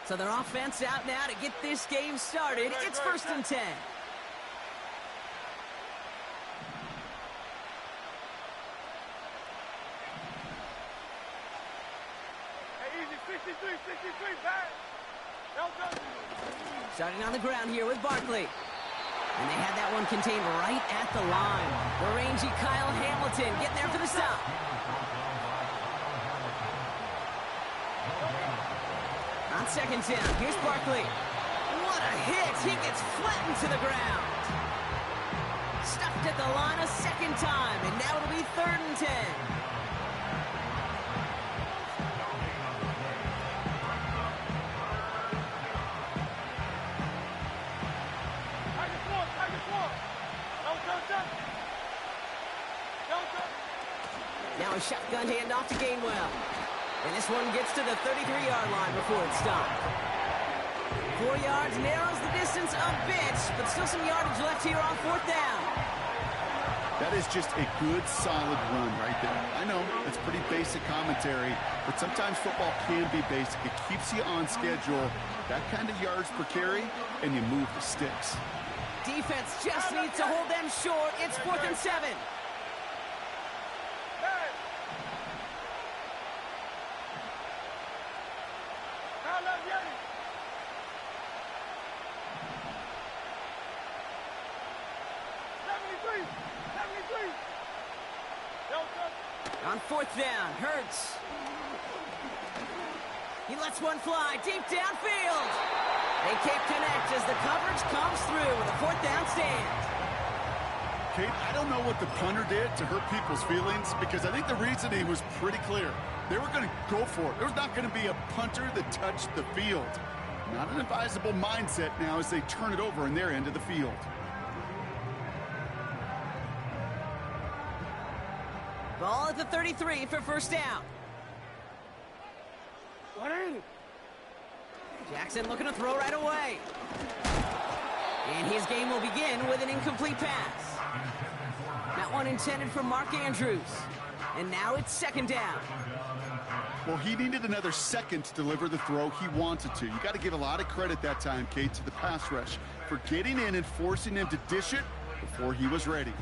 So their offense out now to get this game started. It's 1st and 10. Hey, easy, 63, back. Starting on the ground here with Barkley. And they had that one contained right at the line. The rangy Kyle Hamilton getting there for the stop. On 2nd down, here's Barkley. What a hit! He gets flattened to the ground. Stuffed at the line a second time, and now it'll be 3rd and 10. Now a shotgun handoff to Gainwell. And this one gets to the 33-yard line before it's stopped. 4 yards narrows the distance a bit, but still some yardage left here on 4th down. That is just a good, solid run right there. I know, it's pretty basic commentary, but sometimes football can be basic. It keeps you on schedule, that kind of yards per carry, and you move the sticks. Defense just needs to hold them short. It's 4th and 7. On 4th down, Hurts. He lets one fly deep downfield. They can't connect as the coverage comes through with a 4th down stand. Kate, I don't know what the punter did to hurt people's feelings because I think the reasoning was pretty clear. They were going to go for it. There was not going to be a punter that touched the field. Not an advisable mindset now as they turn it over in their end of the field. Ball at the 33 for first down. Jackson looking to throw right away. And his game will begin with an incomplete pass. That one intended for Mark Andrews. And now it's second down. Well, he needed another second to deliver the throw he wanted to. You got to give a lot of credit that time, Kate, to the pass rush for getting in and forcing him to dish it before he was ready.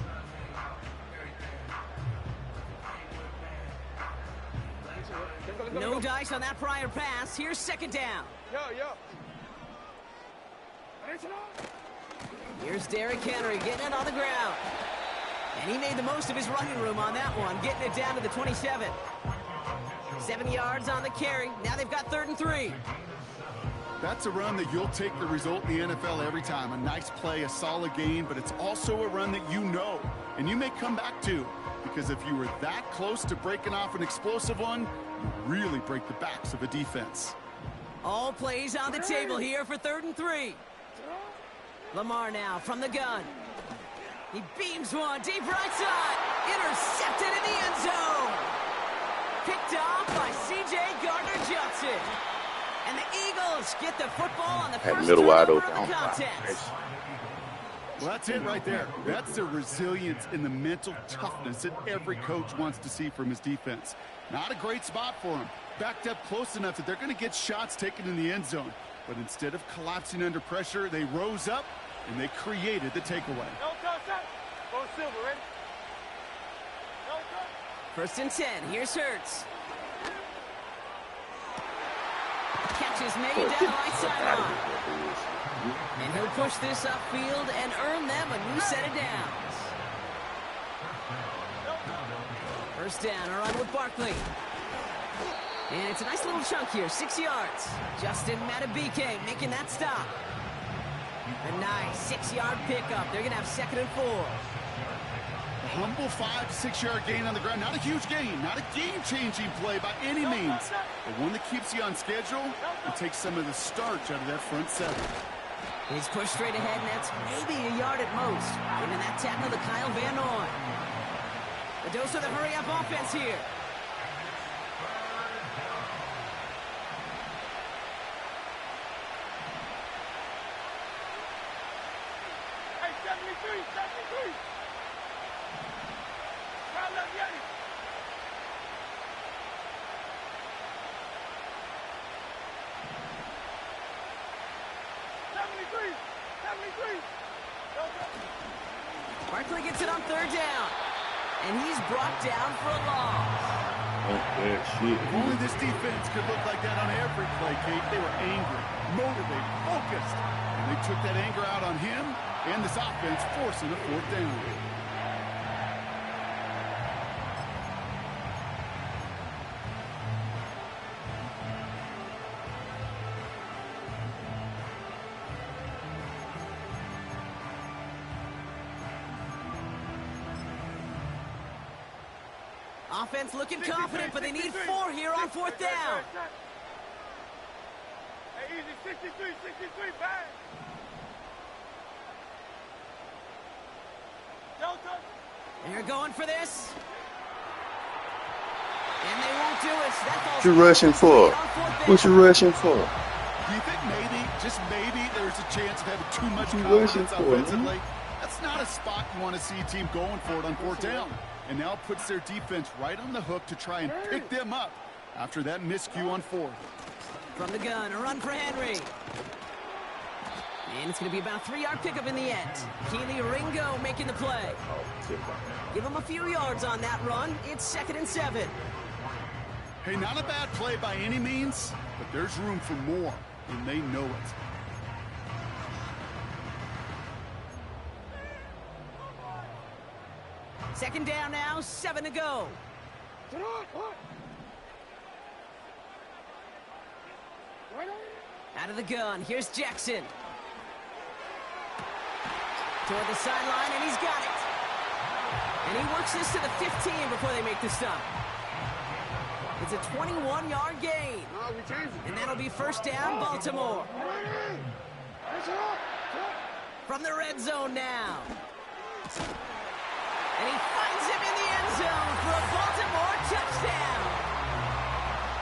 No dice on that prior pass. Here's second down. Here's Derrick Henry getting it on the ground. And he made the most of his running room on that one, getting it down to the 27. 7 yards on the carry. Now they've got 3rd and 3. That's a run that you'll take the result in the NFL every time. A nice play, a solid game, but it's also a run that you know and you may come back to, because if you were that close to breaking off an explosive one, you really break the backs of a defense. All plays on the table here for 3rd and 3. Lamar now from the gun. He beams one deep right side. Intercepted in the end zone. Picked off by C.J. Gardner-Johnson. And the Eagles get the football on the first turnover of the contest. Well, that's it right there. That's the resilience and the mental toughness that every coach wants to see from his defense. Not a great spot for him. Backed up close enough that they're going to get shots taken in the end zone. But instead of collapsing under pressure, they rose up and they created the takeaway. First and 10. Here's Hurts. Catch is made down the right sideline. And he'll push this upfield and earn them a new set of downs. First down, a run with Barkley. And it's a nice little chunk here, 6 yards. Justin Matabike making that stop. A nice 6-yard pickup. They're going to have 2nd and 4. A humble 5 to 6 yard gain on the ground. Not a huge gain, not a game-changing play by any means, but one that keeps you on schedule and takes some of the starch out of that front 7. He's pushed straight ahead, and that's maybe a yard at most. Into that tackle to Kyle Van Noy. A dose of the hurry-up offense here. Hey, 73. Round left, Yanni. 73. Barkley gets it on 3rd down. And he's brought down for a loss. If only this defense could look like that on every play, Kate. They were angry, motivated, focused. And they took that anger out on him and this offense, forcing a 4th down. Offense looking confident, but they need 4 here on 4th down. Hey, easy, 63, bang. Delta. They're going for this. And they won't do it. So that falls What you rushing for? What you rushing for? Do you think maybe, just maybe, there's a chance of having too much confidence offensively? That's not a spot you want to see a team going for it on 4th down. And now puts their defense right on the hook to try and pick them up after that miscue on 4th. From the gun, a run for Henry. And it's going to be about a 3-yard pickup in the end. Keely Ringo making the play. Give him a few yards on that run. It's 2nd and 7. Hey, not a bad play by any means, but there's room for more, and they know it. Second down now, 7 to go. Out of the gun, here's Jackson. Toward the sideline, and he's got it. And he works this to the 15 before they make the stop. It's a 21-yard gain. And that'll be first down, Baltimore. From the red zone now. And he finds him in the end zone for a Baltimore touchdown.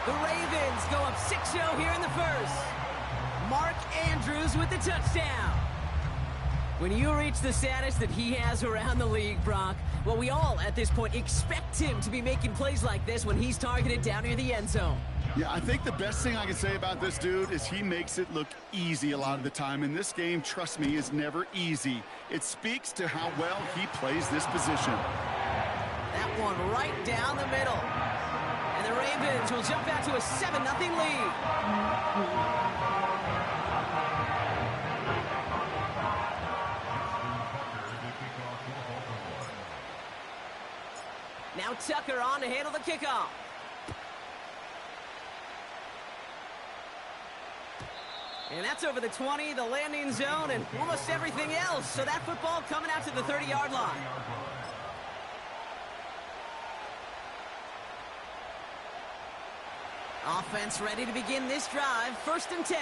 The Ravens go up 6-0 here in the first. Mark Andrews with the touchdown. When you reach the status that he has around the league, Brock, well, we all at this point expect him to be making plays like this when he's targeted down near the end zone. Yeah, I think the best thing I can say about this dude is he makes it look easy a lot of the time. And this game, trust me, is never easy. It speaks to how well he plays this position. That one right down the middle. And the Ravens will jump out to a 7-0 lead. Now Tucker on to handle the kickoff. And that's over the 20, the landing zone, and almost everything else. So that football coming out to the 30-yard line. Offense ready to begin this drive. 1st and 10.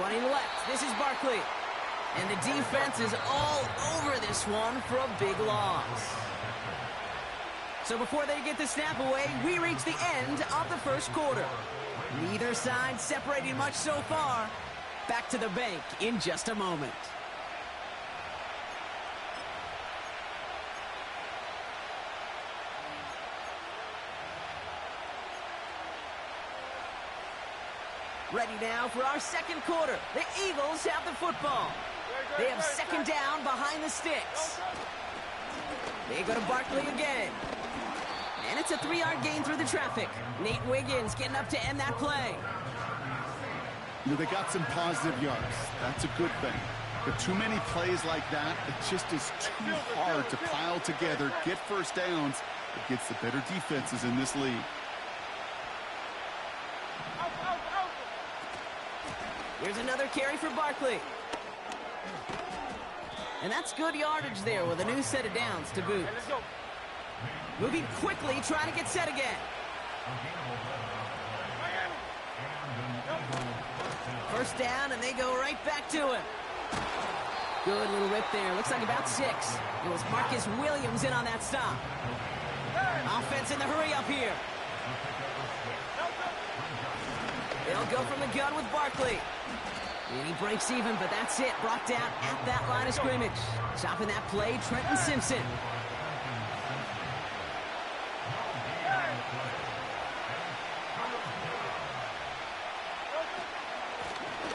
Running left. This is Barkley. And the defense is all over this one for a big loss. So before they get the snap away, we reach the end of the first quarter. Neither side separating much so far. Back to the bank in just a moment. Ready now for our second quarter. The Eagles have the football. They have 2nd down behind the sticks. They go to Barkley again. And it's a 3-yard gain through the traffic. Nate Wiggins getting up to end that play. You know, they got some positive yards. That's a good thing. But too many plays like that, it just is too hard to pile together, get first downs against the better defenses in this league. Here's another carry for Barkley. And that's good yardage there with a new set of downs to boot. Moving quickly, trying to get set again. First down, and they go right back to it. Good little rip there. Looks like about 6. It was Marcus Williams in on that stop. Offense in the hurry up here. They'll go from the gun with Barkley. And he breaks even, but that's it. Brought down at that line of scrimmage. Stopping that play, Trenton Simpson.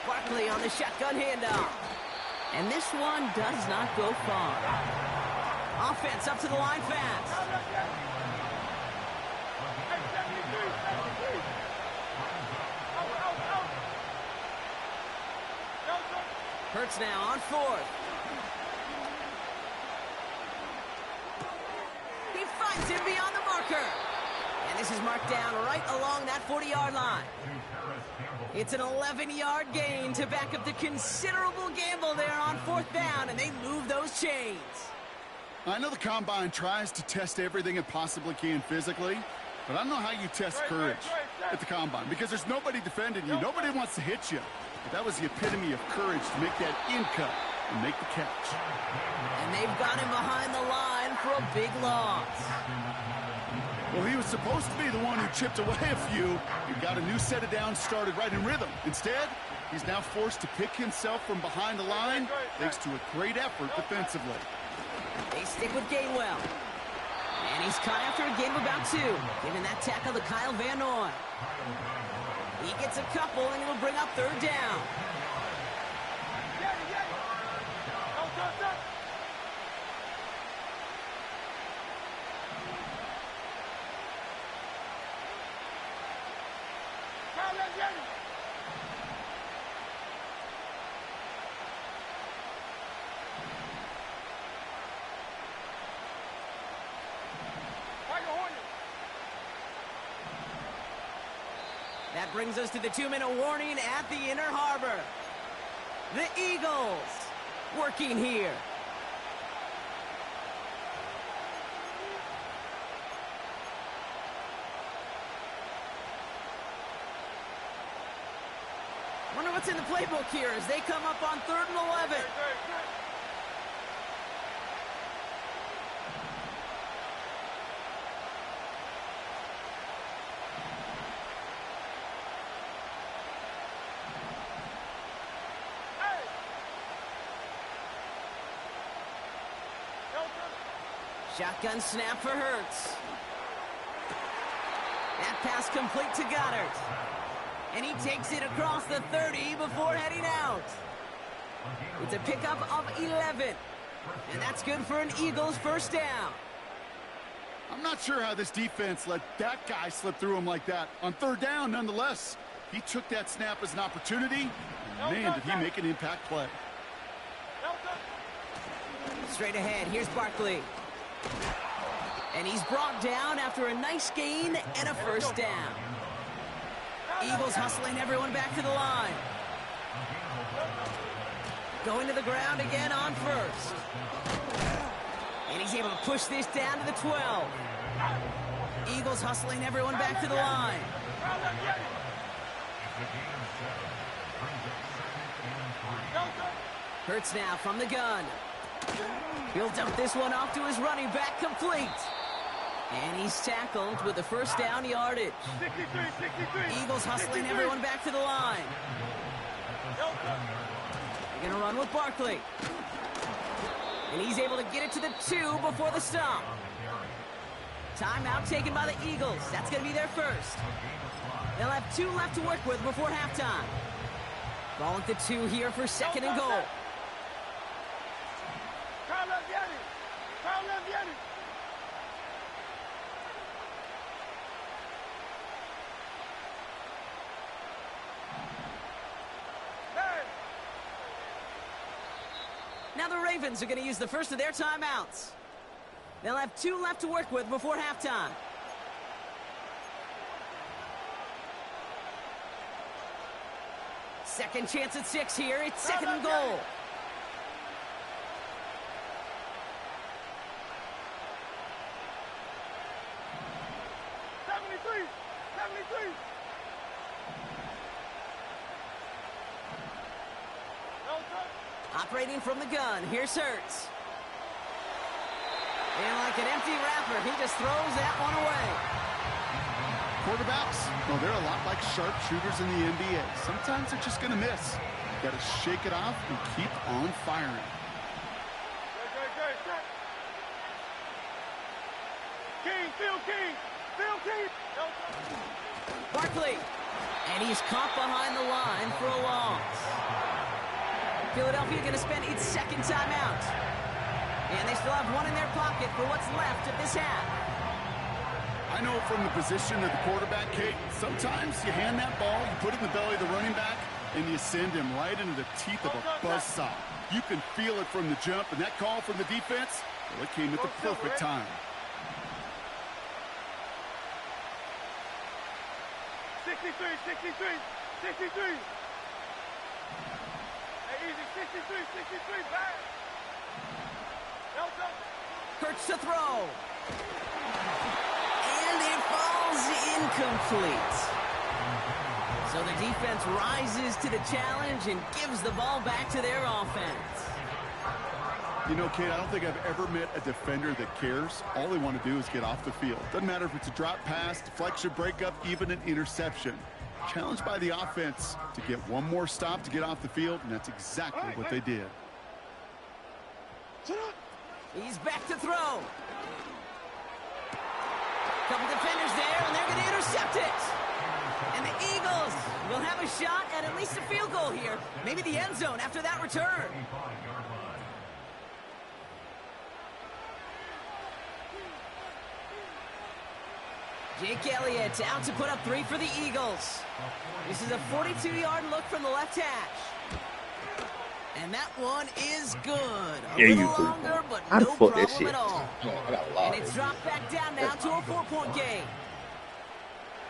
Barkley on the shotgun handoff. And this one does not go far. Offense up to the line fast. Hurts now on 4th. He finds him beyond the marker. And this is marked down right along that 40-yard line. It's an 11-yard gain to back up the considerable gamble there on 4th down, and they move those chains. I know the Combine tries to test everything it possibly can physically, but I don't know how you test courage at the Combine because there's nobody defending you. Nobody wants to hit you. But that was the epitome of courage to make that in cut and make the catch. And they've got him behind the line for a big loss. Well, he was supposed to be the one who chipped away a few and got a new set of downs started right in rhythm. Instead, he's now forced to pick himself from behind the line thanks to a great effort defensively. They stick with Gainwell. And he's caught after a gain of about 2. Giving that tackle to Kyle Van Noy. He gets a couple, and it'll bring up 3rd down. That brings us to the 2-minute warning at the Inner Harbor. The Eagles working here. Wonder what's in the playbook here as they come up on 3rd and 11. Shotgun snap for Hurts. That pass complete to Goddard. And he takes it across the 30 before heading out. It's a pickup of 11. And that's good for an Eagles first down. I'm not sure how this defense let that guy slip through him like that. On 3rd down, nonetheless, he took that snap as an opportunity. And man, did he make an impact play. Straight ahead, here's Barkley. And he's brought down after a nice gain and a first down. Eagles hustling everyone back to the line. Going to the ground again on 1st. And he's able to push this down to the 12. Eagles hustling everyone back to the line. Hurts now from the gun. He'll dump this one off to his running back, complete. And he's tackled with the first down yardage. 63. Eagles hustling everyone back to the line. They're going to run with Barkley. And he's able to get it to the 2 before the stop. Timeout taken by the Eagles. That's going to be their first. They'll have 2 left to work with before halftime. Ball at the 2 here for 2nd and goal. Now the Ravens are going to use the first of their timeouts. They'll have 2 left to work with before halftime. Second chance at 6 here. It's 2nd and goal. Operating from the gun, here's Hurts. And like an empty wrapper, he just throws that one away. Quarterbacks, well, they're a lot like sharpshooters in the NBA. Sometimes they're just going to miss. You got to shake it off and keep on firing. King. Barkley. And he's caught behind the line for a loss. Philadelphia going to spend its 2nd timeout. And they still have 1 in their pocket for what's left of this half. I know from the position of the quarterback, Kate, sometimes you hand that ball, you put it in the belly of the running back, and you send him right into the teeth of a buzzsaw. You can feel it from the jump, and that call from the defense, well, it came at the perfect time. 63. Easy, 63, back. Hurts to throw. And it falls incomplete. So the defense rises to the challenge and gives the ball back to their offense. You know, Kate, I don't think I've ever met a defender that cares. All they want to do is get off the field. Doesn't matter if it's a drop pass, deflection, breakup, even an interception. Challenged by the offense to get one more stop to get off the field, and that's exactly what they did. He's back to throw. Couple defenders there, and they're going to intercept it. And the Eagles will have a shot at least a field goal here. Maybe the end zone after that return. Jake Elliott out to put up 3 for the Eagles. This is a 42-yard look from the left hash. And that one is good. A little longer, but no problem at all. And it's dropped back down now to a 4-point game.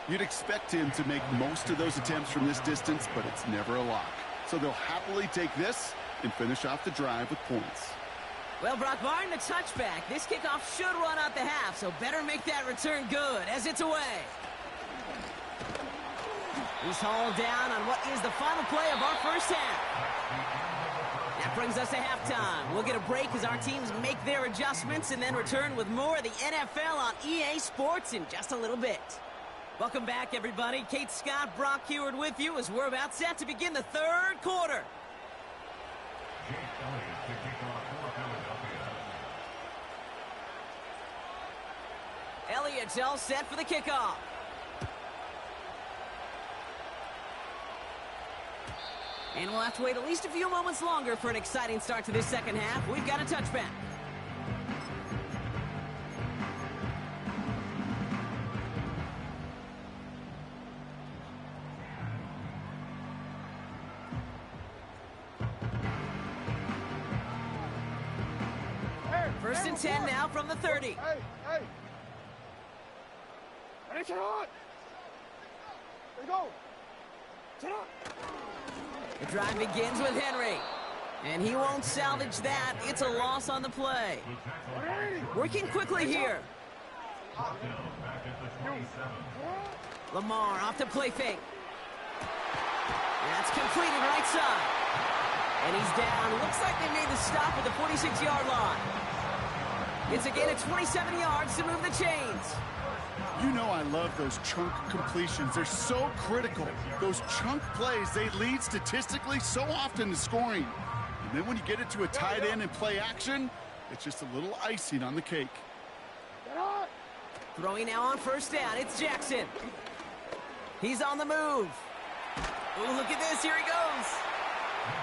You'd expect him to make most of those attempts from this distance, but it's never a lock. So they'll happily take this and finish off the drive with points. Well, Brock, barring the touchback, this kickoff should run out the half, so better make that return good as it's away. He's hauled down on what is the final play of our first half. That brings us to halftime. We'll get a break as our teams make their adjustments and then return with more of the NFL on EA Sports in just a little bit. Welcome back, everybody. Kate Scott, Brock Heward with you as we're about set to begin the third quarter. Elliott's all set for the kickoff. And we'll have to wait at least a few moments longer for an exciting start to this second half. We've got a touchback. First and 10 now from the 30. Hey! Ready, turn on! There you go! Turn on! The drive begins with Henry. And he won't salvage that. It's a loss on the play. Working quickly here. Lamar off the play fake. That's completed right side. And he's down. Looks like they made the stop at the 46-yard line. It's a gain of 27 yards to move the chains. You know I love those chunk completions. They're so critical. Those chunk plays, they lead statistically so often to scoring. And then when you get it to a tight end and play action, it's just a little icing on the cake. Throwing now on first down. It's Jackson. He's on the move. Oh, look at this. Here he goes.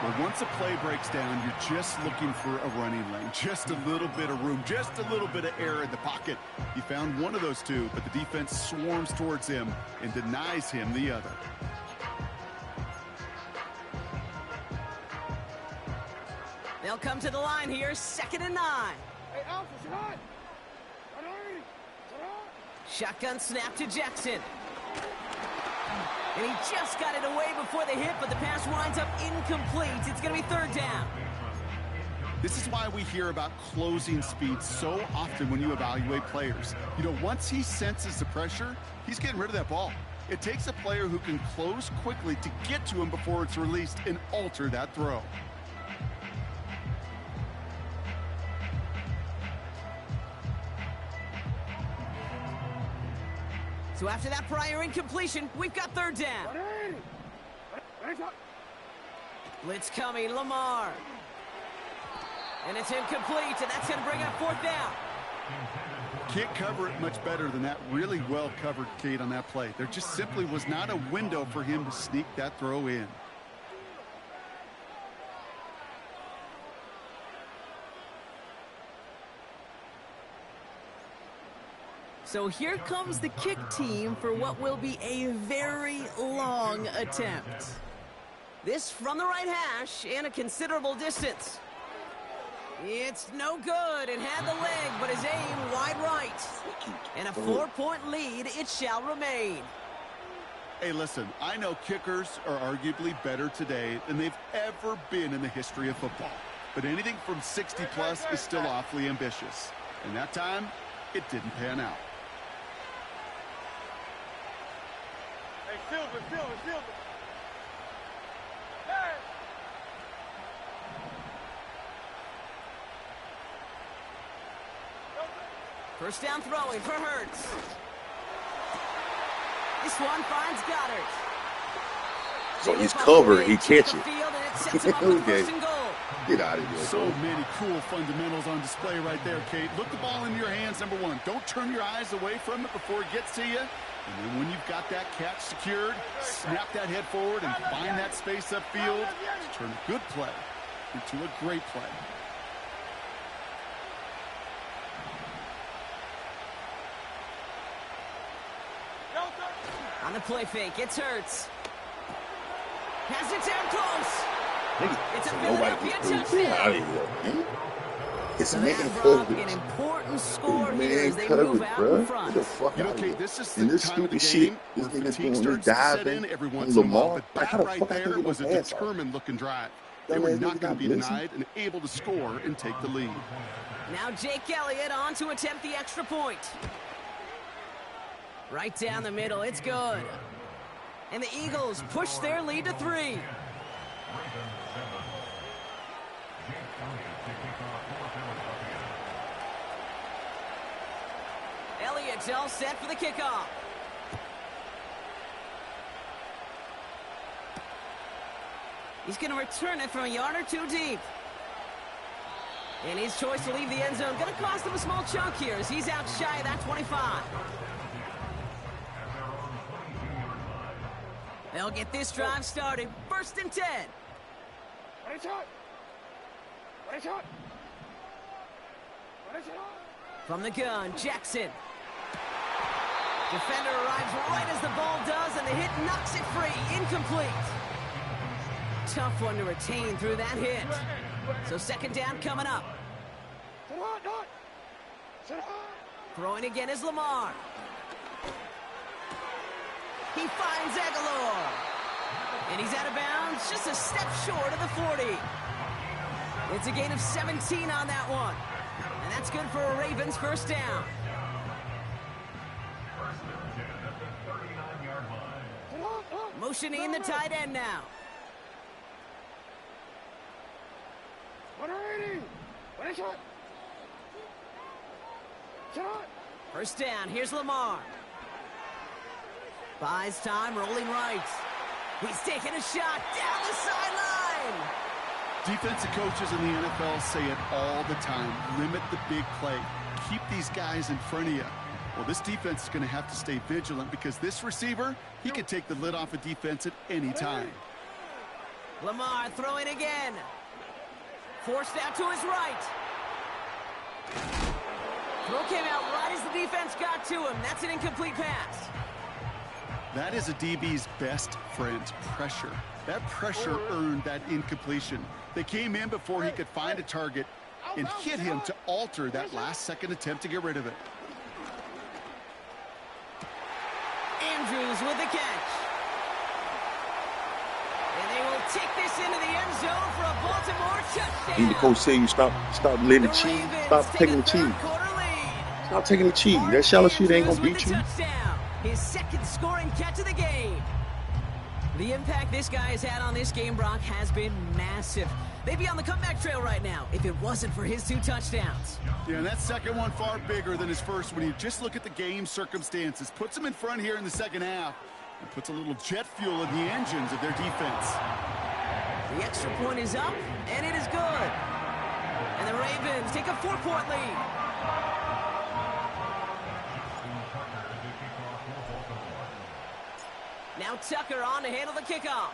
Well, once a play breaks down, you're just looking for a running lane. Just a little bit of room, just a little bit of air in the pocket. He found one of those two, but the defense swarms towards him and denies him the other. They'll come to the line here, 2nd and 9. Hey, Alpha, sit on! Shotgun snap to Jackson. And he just got it away before the hit, but the pass winds up incomplete. It's going to be 3rd down. This is why we hear about closing speed so often when you evaluate players. You know, once he senses the pressure, he's getting rid of that ball. It takes a player who can close quickly to get to him before it's released and alter that throw. So after that prior incompletion, we've got 3rd down. Blitz coming, Lamar. And it's incomplete, and that's going to bring up 4th down. Can't cover it much better than that. Really well covered, Kate, on that play. There just simply was not a window for him to sneak that throw in. So here comes the kick team for what will be a very long attempt. This from the right hash and a considerable distance. It's no good. It had the leg, but his aim wide right. And a 4-point lead, it shall remain. Hey, listen, I know kickers are arguably better today than they've ever been in the history of football. But anything from 60-plus is still awfully ambitious. And that time, it didn't pan out. Hey, Silver! Hey! First down throwing for Hurts. This one finds Goddard. So he's covered. He catches it. Okay. Get out of here. So many cool fundamentals on display right there, Kate. Look the ball into your hands, number one. Don't turn your eyes away from it before it gets to you. And then when you've got that catch secured, snap that head forward and find that space upfield to turn a good play into a great play. On the play fake, it's Hurts. Has it down close. It's a Philadelphia touchdown. It's so man covered. An important score here as they move out in front. You know, Kate, this is the time of the game where fatigue starts to set in every once in a while. But that right there was a determined-looking drive. They were not going to be denied and able to score and take the lead. Now Jake Elliott on to attempt the extra point. Right down the middle, it's good. And the Eagles push their lead to 3. Elliott's all set for the kickoff. He's going to return it from a yard or 2 deep. And his choice to leave the end zone going to cost him a small chunk here as he's out shy of that 25. They'll get this drive started. 1st and 10. From the gun, Jackson. Defender arrives right as the ball does, and the hit knocks it free. Incomplete. Tough one to retain through that hit. So 2nd down coming up. Throwing again is Lamar. He finds Aguilar. And he's out of bounds, just a step short of the 40. It's a gain of 17 on that one. And that's good for a Ravens 1st down. Motioning the tight end now. 1st down, here's Lamar. Buys time, rolling right. He's taking a shot down the sideline. Defensive coaches in the NFL say it all the time. Limit the big play. Keep these guys in front of you. Well, this defense is going to have to stay vigilant because this receiver, he can take the lid off a defense at any time. Lamar throwing again. Forced out to his right. Throw came out right as the defense got to him. That's an incomplete pass. That is a DB's best friend, pressure. That pressure earned that incompletion. They came in before he could find a target and hit him to alter that last-second attempt to get rid of it. Andrews with the catch. And they will take this into the end zone for a Baltimore touchdown. And the coach say you stop letting the cheese, stop taking the cheese. Stop taking the cheese. That shallow shit ain't gonna beat you. His 2nd scoring catch of the game. The impact this guy has had on this game, Brock, has been massive. They'd be on the comeback trail right now if it wasn't for his 2 touchdowns. Yeah, and that 2nd one far bigger than his 1st when you just look at the game circumstances. Puts them in front here in the 2nd half and puts a little jet fuel in the engines of their defense. The extra point is up, and it is good. And the Ravens take a 4-point lead. Now Tucker on to handle the kickoff.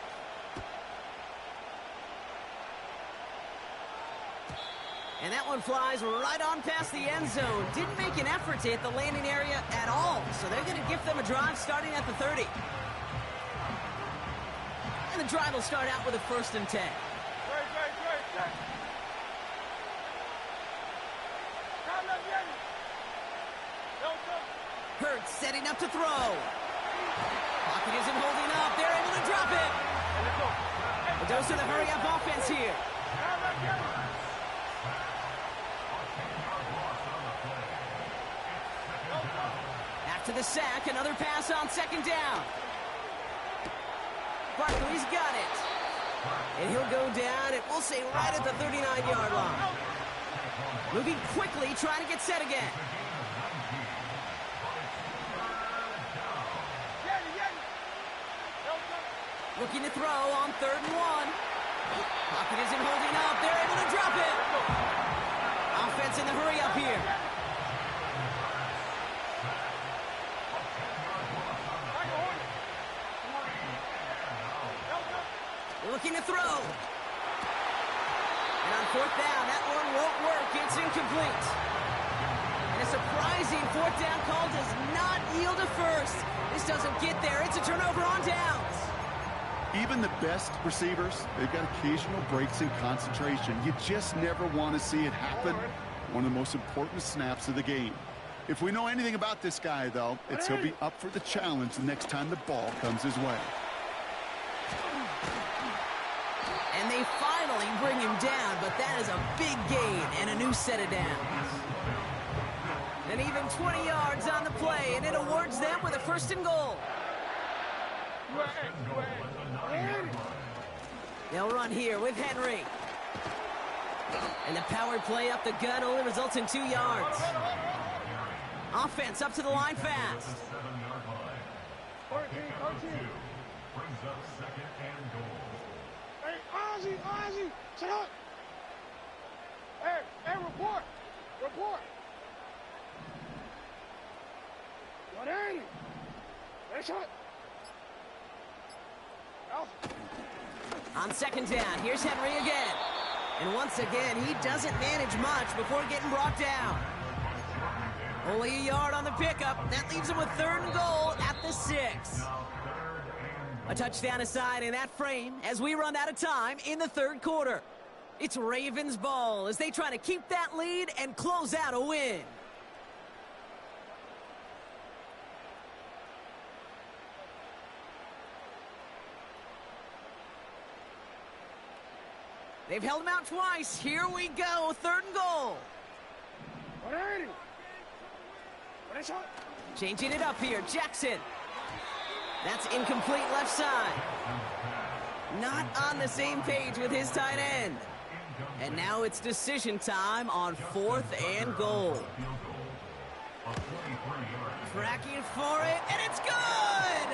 And that one flies right on past the end zone. Didn't make an effort to hit the landing area at all. So they're going to give them a drive starting at the 30. And the drive will start out with a 1st and 10. Hurts setting up to throw. Pocket isn't holding up. They're able to drop it. A dose of the hurry-up offense here. After the sack, another pass on 2nd down. Barkley's got it. And he'll go down, and we'll say right at the 39-yard line. Moving quickly, trying to get set again. Looking to throw on 3rd and 1. Pocket isn't holding up. They're able to drop it. Offense in the hurry up here. Looking to throw. And on 4th down, that one won't work. It's incomplete. And a surprising 4th down call does not yield a 1st. This doesn't get there. It's a turnover on downs. Even the best receivers, they've got occasional breaks in concentration. You just never want to see it happen. One of the most important snaps of the game. If we know anything about this guy, though, it's he'll be up for the challenge the next time the ball comes his way. And they finally bring him down, but that is a big gain and a new set of downs. And even 20 yards on the play, and it awards them with a 1st and goal. They'll run here with Henry. And the power play up the gut only results in 2 yards. Offense up to the line fast. 13. Brings up second and goal. Hey, Ozzy, sit up. Hey, report. What ain't it? Hey, shot. On second down, here's Henry again. And once again, he doesn't manage much before getting brought down. Only a yard on the pickup. That leaves him with 3rd and goal at the 6. A touchdown aside in that frame as we run out of time in the 3rd quarter. It's Ravens ball as they try to keep that lead and close out a win. They've held him out twice. Here we go. 3rd and goal. Changing it up here. Jackson. That's incomplete left side. Not on the same page with his tight end. And now it's decision time on 4th and goal. Tracking for it, and it's good!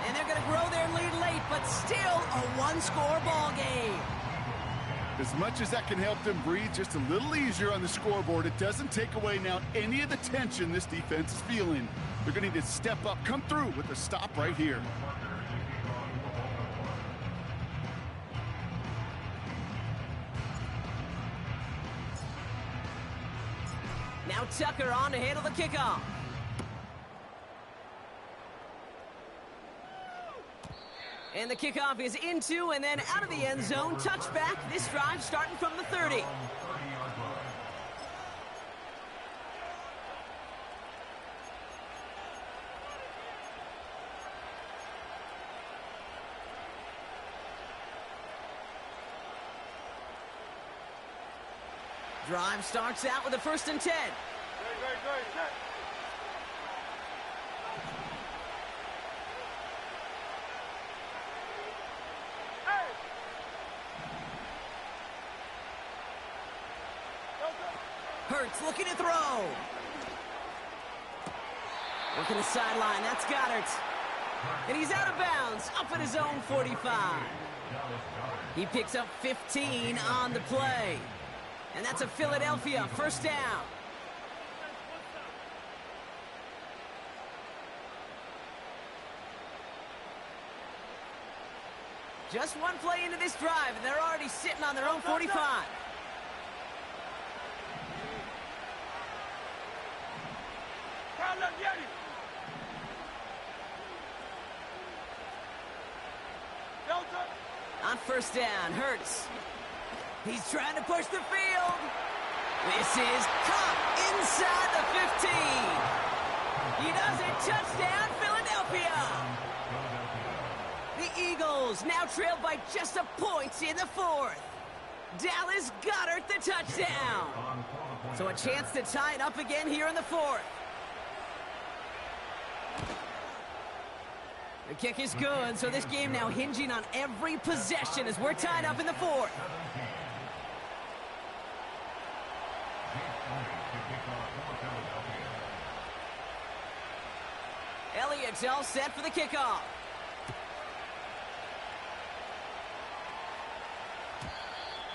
And they're going to grow their lead late, but still a 1-score ball game. As much as that can help them breathe just a little easier on the scoreboard, it doesn't take away now any of the tension this defense is feeling. They're going to need to step up, come through with a stop right here. Now Tucker on to handle the kickoff. And the kickoff is into and then out of the end zone. Touchback. This drive starting from the 30. Drive starts out with a 1st and 10. Hurts looking to throw. Working the sideline. That's Goddard. And he's out of bounds. Up at his own 45. He picks up 15 on the play. And that's a Philadelphia 1st down. Just one play into this drive, and they're already sitting on their own 45. On 1st down, Hurts. He's trying to push the field. This is caught inside the 15. He does it. Touchdown, Philadelphia. The Eagles now trail by just a point in the 4th. Dallas Goedert the touchdown. So a chance to tie it up again here in the 4th. The kick is good, so this game now hinging on every possession as we're tied up in the 4th. Elliott's all set for the kickoff.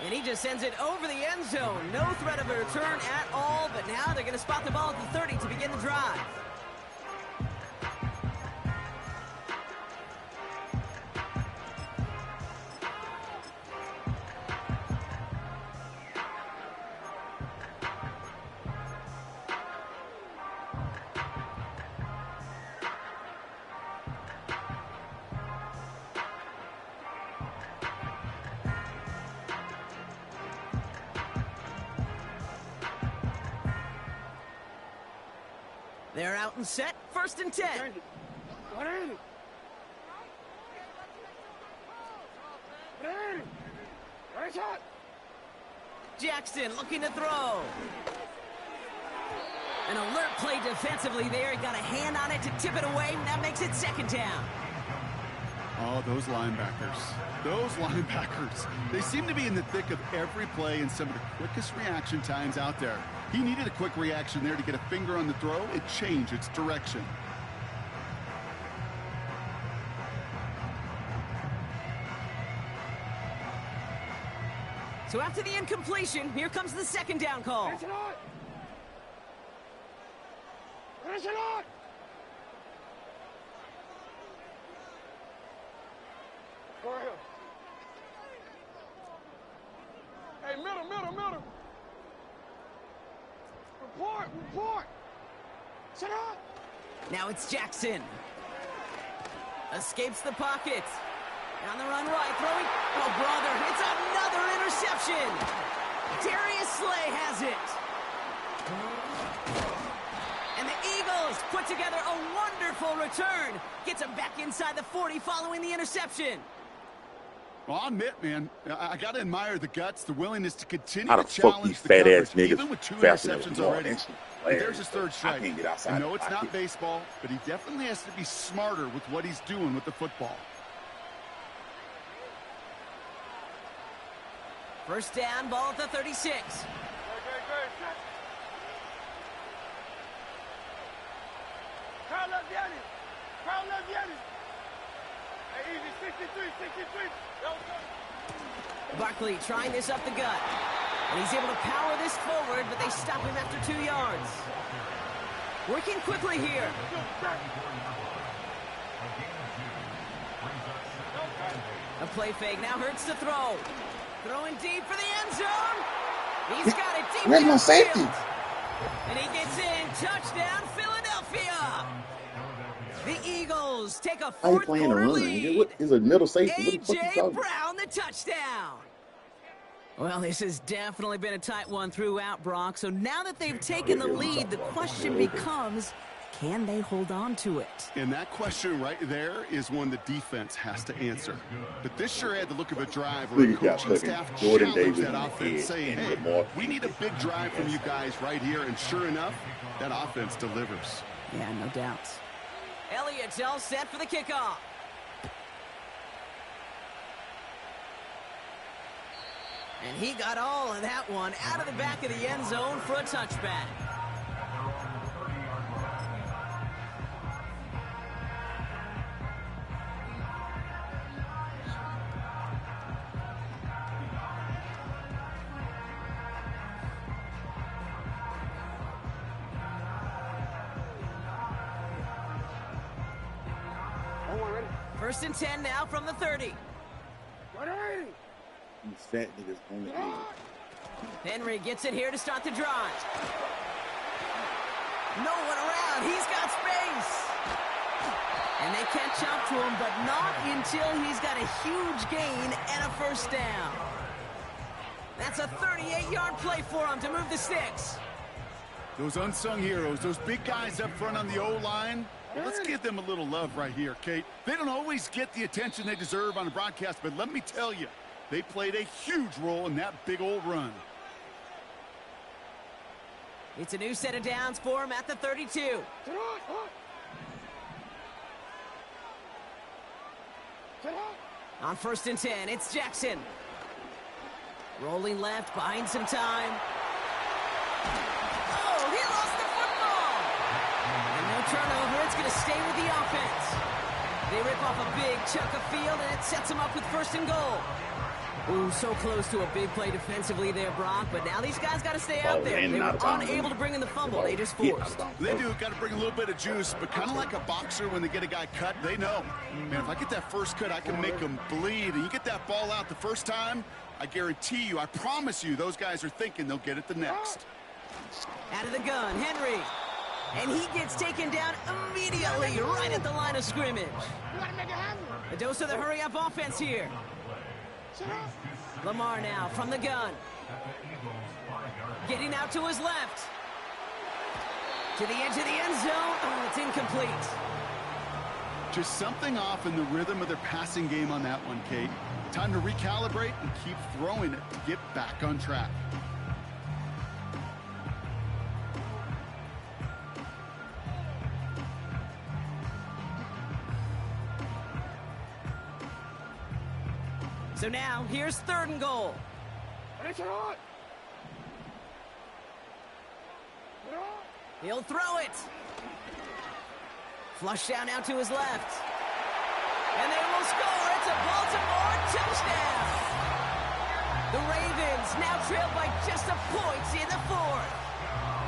And he just sends it over the end zone. No threat of a return at all, but now they're going to spot the ball at the 30 to begin the drive. They're out and set. 1st and 10. What ain't it? Right shot. Jackson looking to throw. An alert play defensively there. He got a hand on it to tip it away. That makes it 2nd down. Oh, those linebackers. They seem to be in the thick of every play and some of the quickest reaction times out there. He needed a quick reaction there to get a finger on the throw and change its direction. So after the incompletion, here comes the second down call. Hey, middle. Report. Sit up. Now it's Jackson. Escapes the pocket. On the run right, throwing. Oh, brother, it's another interception. Darius Slay has it. And the Eagles put together a wonderful return. Gets him back inside the 40 following the interception. Well, I'll admit, man, I got to admire the guts, the willingness to continue How to the fuck challenge these the fat coverage, ass niggas even with 2 faster than interceptions the ball? already. But there's his third strike. I can't get outside. I know it's not baseball, but he definitely has to be smarter with what he's doing with the football. First down, ball at the 36. Carl Leviani. Hey, easy, 63. Barkley trying this up the gut. And he's able to power this forward, but they stop him after 2 yards. Working quickly here. A play fake now hurts to throw. Throwing deep for the end zone. He's got it deep. Where's my safety? And he gets in. Touchdown, Philadelphia. The Eagles take a fourth-quarter lead. What is a middle safety? A.J. Brown, the touchdown. Well, this has definitely been a tight one throughout, Brock. So now that they've taken the lead, the question becomes, can they hold on to it? And that question right there is one the defense has to answer. But this sure had the look of a drive where the coaching staff challenged that offense, saying, hey, we need a big drive from you guys right here. And sure enough, that offense delivers. Yeah, no doubt. Elliott's all set for the kickoff. And he got all of that one out of the back of the end zone for a touchback. First and 10 now from the 30. These fat niggas only Henry gets it here to start the drive. No one around. He's got space. And they catch up to him, but not until he's got a huge gain and a first down. That's a 38-yard play for him to move the sticks. Those unsung heroes, those big guys up front on the O-line, let's give them a little love right here, Kate. They don't always get the attention they deserve on the broadcast, but let me tell you, they played a huge role in that big old run. It's a new set of downs for him at the 32. On first and 10, it's Jackson. Rolling left, buying some time. Oh, he lost the football! And no turnover, it's going to stay with the offense. They rip off a big chunk of field, and it sets them up with first and goal. Ooh, so close to a big play defensively there, Brock, but now these guys got to stay out there. They were unable to bring in the fumble. They just forced. They do. Got to bring a little bit of juice, but kind of like a boxer when they get a guy cut, they know. Man, if I get that first cut, I can make them bleed. And you get that ball out the first time, I guarantee you, I promise you, those guys are thinking they'll get it the next. Out of the gun, Henry. And he gets taken down immediately right at the line of scrimmage. A dose of the hurry-up offense here. Lamar now from the gun. Getting out to his left. To the edge of the end zone. Oh, it's incomplete. Just something off in the rhythm of their passing game on that one, Kate. Time to recalibrate and keep throwing it to get back on track. So now, here's 3rd and goal. He'll throw it. Flush down now to his left. And they will score. It's a Baltimore touchdown. The Ravens now trail by just a point in the 4th.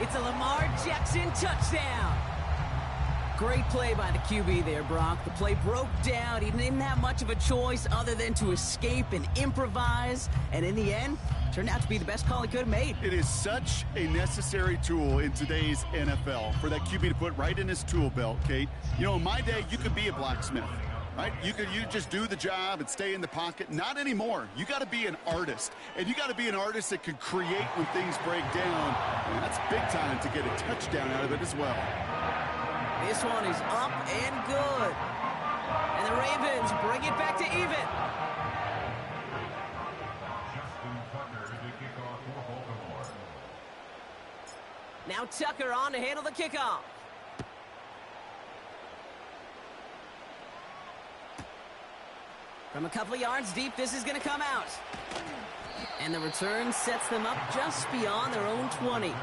It's a Lamar Jackson touchdown. Great play by the QB there, Brock. The play broke down. He didn't have much of a choice other than to escape and improvise. And in the end, turned out to be the best call he could have made. It is such a necessary tool in today's NFL for that QB to put right in his tool belt, Kate. You know, in my day, you could be a blacksmith, right? You just do the job and stay in the pocket. Not anymore. You got to be an artist. And you got to be an artist that can create when things break down. And that's big time to get a touchdown out of it as well. This one is up and good. And the Ravens bring it back to even. Now Tucker on to handle the kickoff. From a couple of yards deep, this is going to come out. And the return sets them up just beyond their own 20.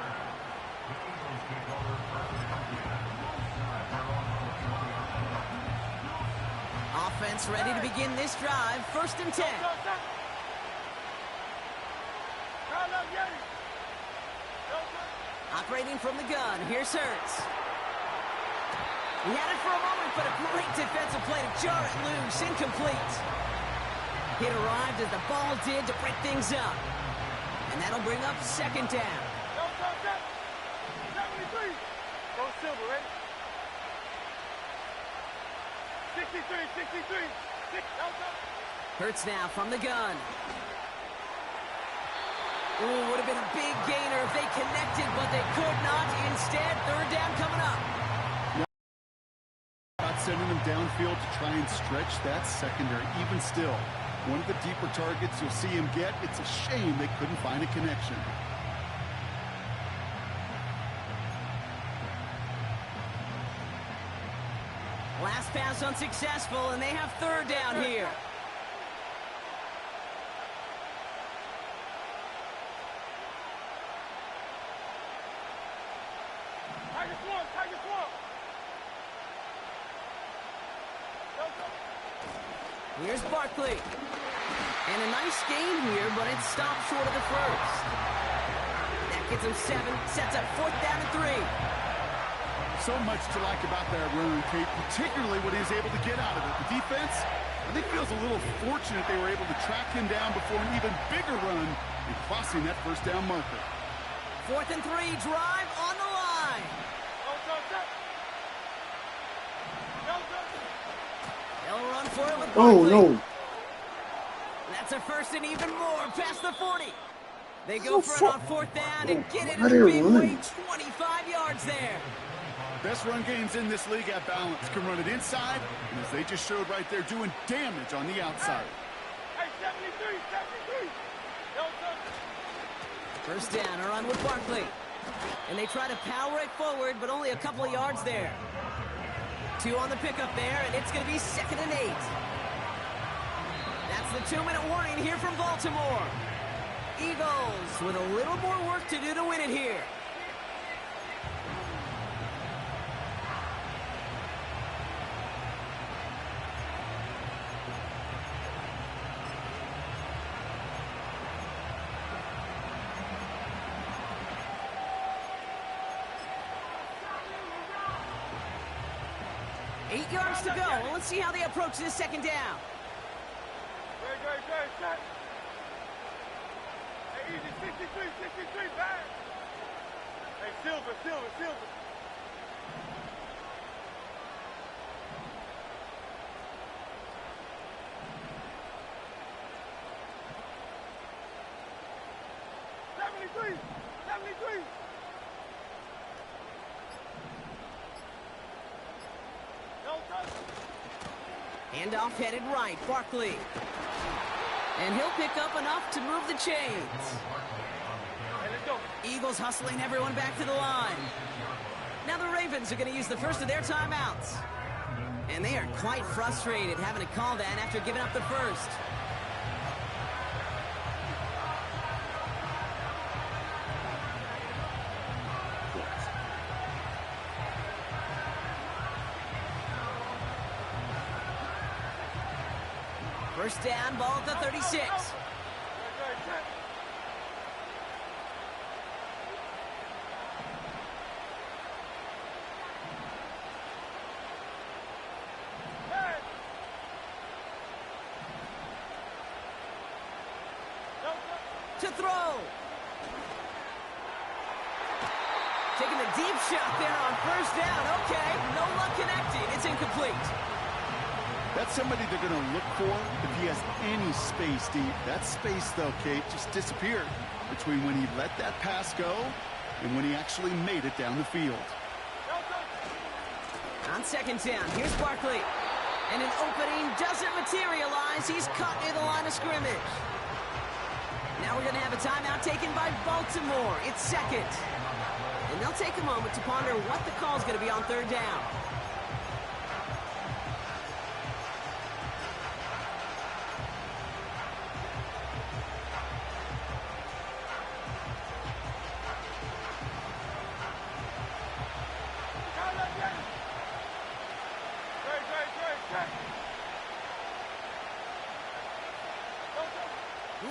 Offense ready to begin this drive. 1st and 10. Operating from the gun. Here's Hurts. He had it for a moment, but a great defensive play to jar it loose. Incomplete. It arrived as the ball did to break things up. And that'll bring up 2nd down. Go Silver, ready? 63. Hurts now from the gun. Ooh, would have been a big gainer if they connected, but they could not. Instead, 3rd down coming up. Not sending them downfield to try and stretch that secondary. Even still, one of the deeper targets you'll see him get. It's a shame they couldn't find a connection. Last pass unsuccessful, and they have 3rd down here. Tiger Swamp. Here's Barkley. And a nice gain here, but it stopped short of the 1st. That gets him 7, sets up 4th down and 3. So much to like about that run, Kate, particularly what he was able to get out of it. The defense, I think, feels a little fortunate they were able to track him down before an even bigger run and crossing that 1st down marker. 4th and 3, drive on the line. They'll run for it with Barkley. Oh, no. That's a 1st and even more past the 40. They go for it on 4th down and get it in the big way. 25 yards there. Best run games in this league at balance. Can run it inside, and as they just showed right there, doing damage on the outside. Hey, 73. 1st down, a run with Barkley. And they try to power it forward, but only a couple of yards there. 2 on the pickup there, and it's going to be 2nd and 8. That's the 2-minute warning here from Baltimore. Eagles with a little more work to do to win it here. Eight yards to go. Well, let's see how they approach this 2nd down. Great, set. Hey, easy, 63, back. Hey, Silver. '73. Handoff headed right, Barkley. And he'll pick up enough to move the chains. Eagles hustling everyone back to the line. Now the Ravens are going to use the 1st of their timeouts. And they are quite frustrated having to call that after giving up the 1st. First down, ball at the 36. To throw. Taking a deep shot there on first down. Okay, no luck connecting. It's incomplete. That's somebody they're going to look for if he has any space deep. That space, though, Kate, just disappeared between when he let that pass go and when he actually made it down the field. On second down, here's Barkley. And an opening doesn't materialize. He's cut near the line of scrimmage. Now we're going to have a timeout taken by Baltimore. It's second. And they'll take a moment to ponder what the call is going to be on third down.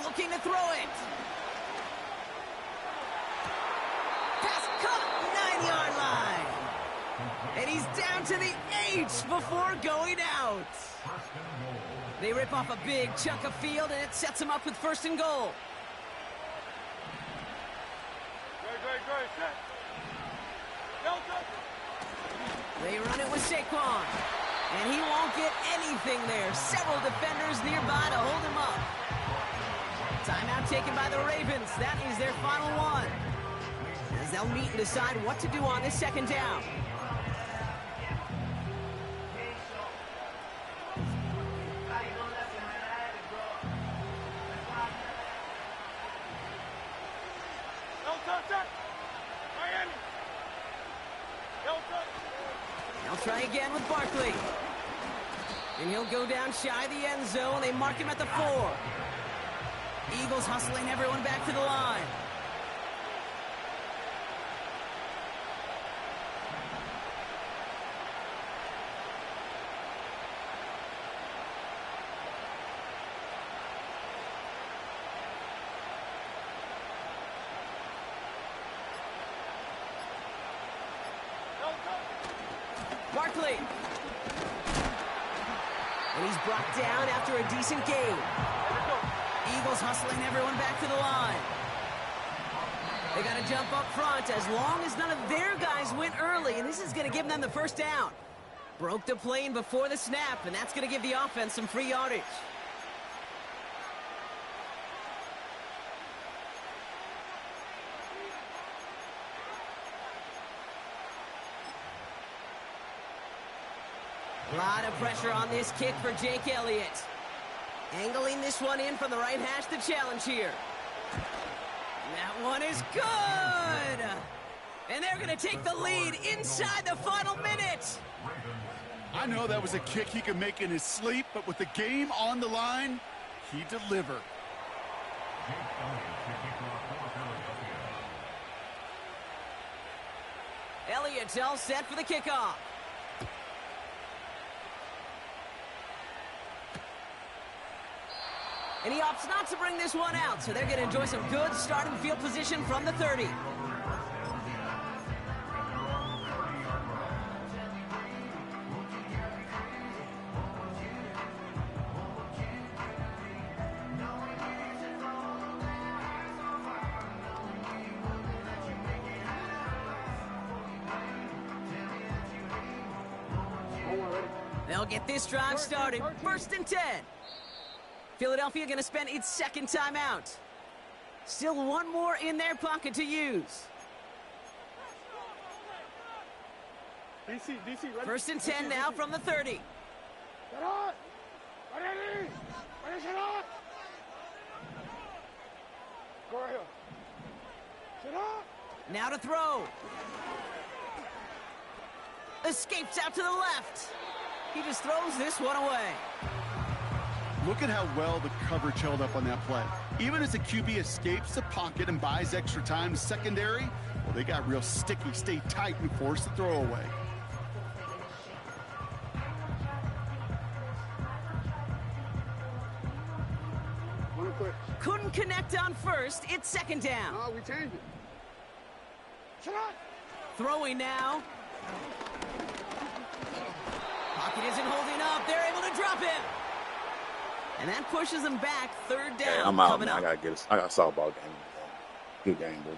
Looking to throw it. Pass caught, 9-yard line. And he's down to the 8 before going out. They rip off a big chunk of field, and it sets them up with first and goal. They run it with Saquon. And he won't get anything there. Several defenders nearby to hold him up. Timeout taken by the Ravens. That is their final one. As they'll meet and decide what to do on this second down. They'll try again with Barkley. And he'll go down shy of the end zone. They mark him at the 4. Eagles hustling everyone back to the line. Barkley. And he's brought down after a decent gain. Eagles hustling everyone back to the line. They got to jump up front as long as none of their guys went early, and this is going to give them the first down. Broke the plane before the snap, and that's going to give the offense some free yardage. A lot of pressure on this kick for Jake Elliott. Angling this one in from the right hash, the challenge here. That one is good! And they're going to take the lead inside the final minute. I know that was a kick he could make in his sleep, but with the game on the line, he delivered. Elliott's all set for the kickoff. And he opts not to bring this one out, so they're going to enjoy some good starting field position from the 30. They'll get this drive started. First and 10. Philadelphia going to spend its second timeout. Still one more in their pocket to use. First and 10 now from the 30. Now to throw. Escapes out to the left. He just throws this one away. Look at how well the coverage held up on that play. Even as the QB escapes the pocket and buys extra time to secondary, well, they got real sticky, stay tight, and force the throw away. couldn't connect on first. It's second down. Oh, we changed it. Throwing now. Pocket isn't holding up. They're able to drop him. And that pushes them back. Third down. I'm out, man. I gotta get a softball game. Good game, bro.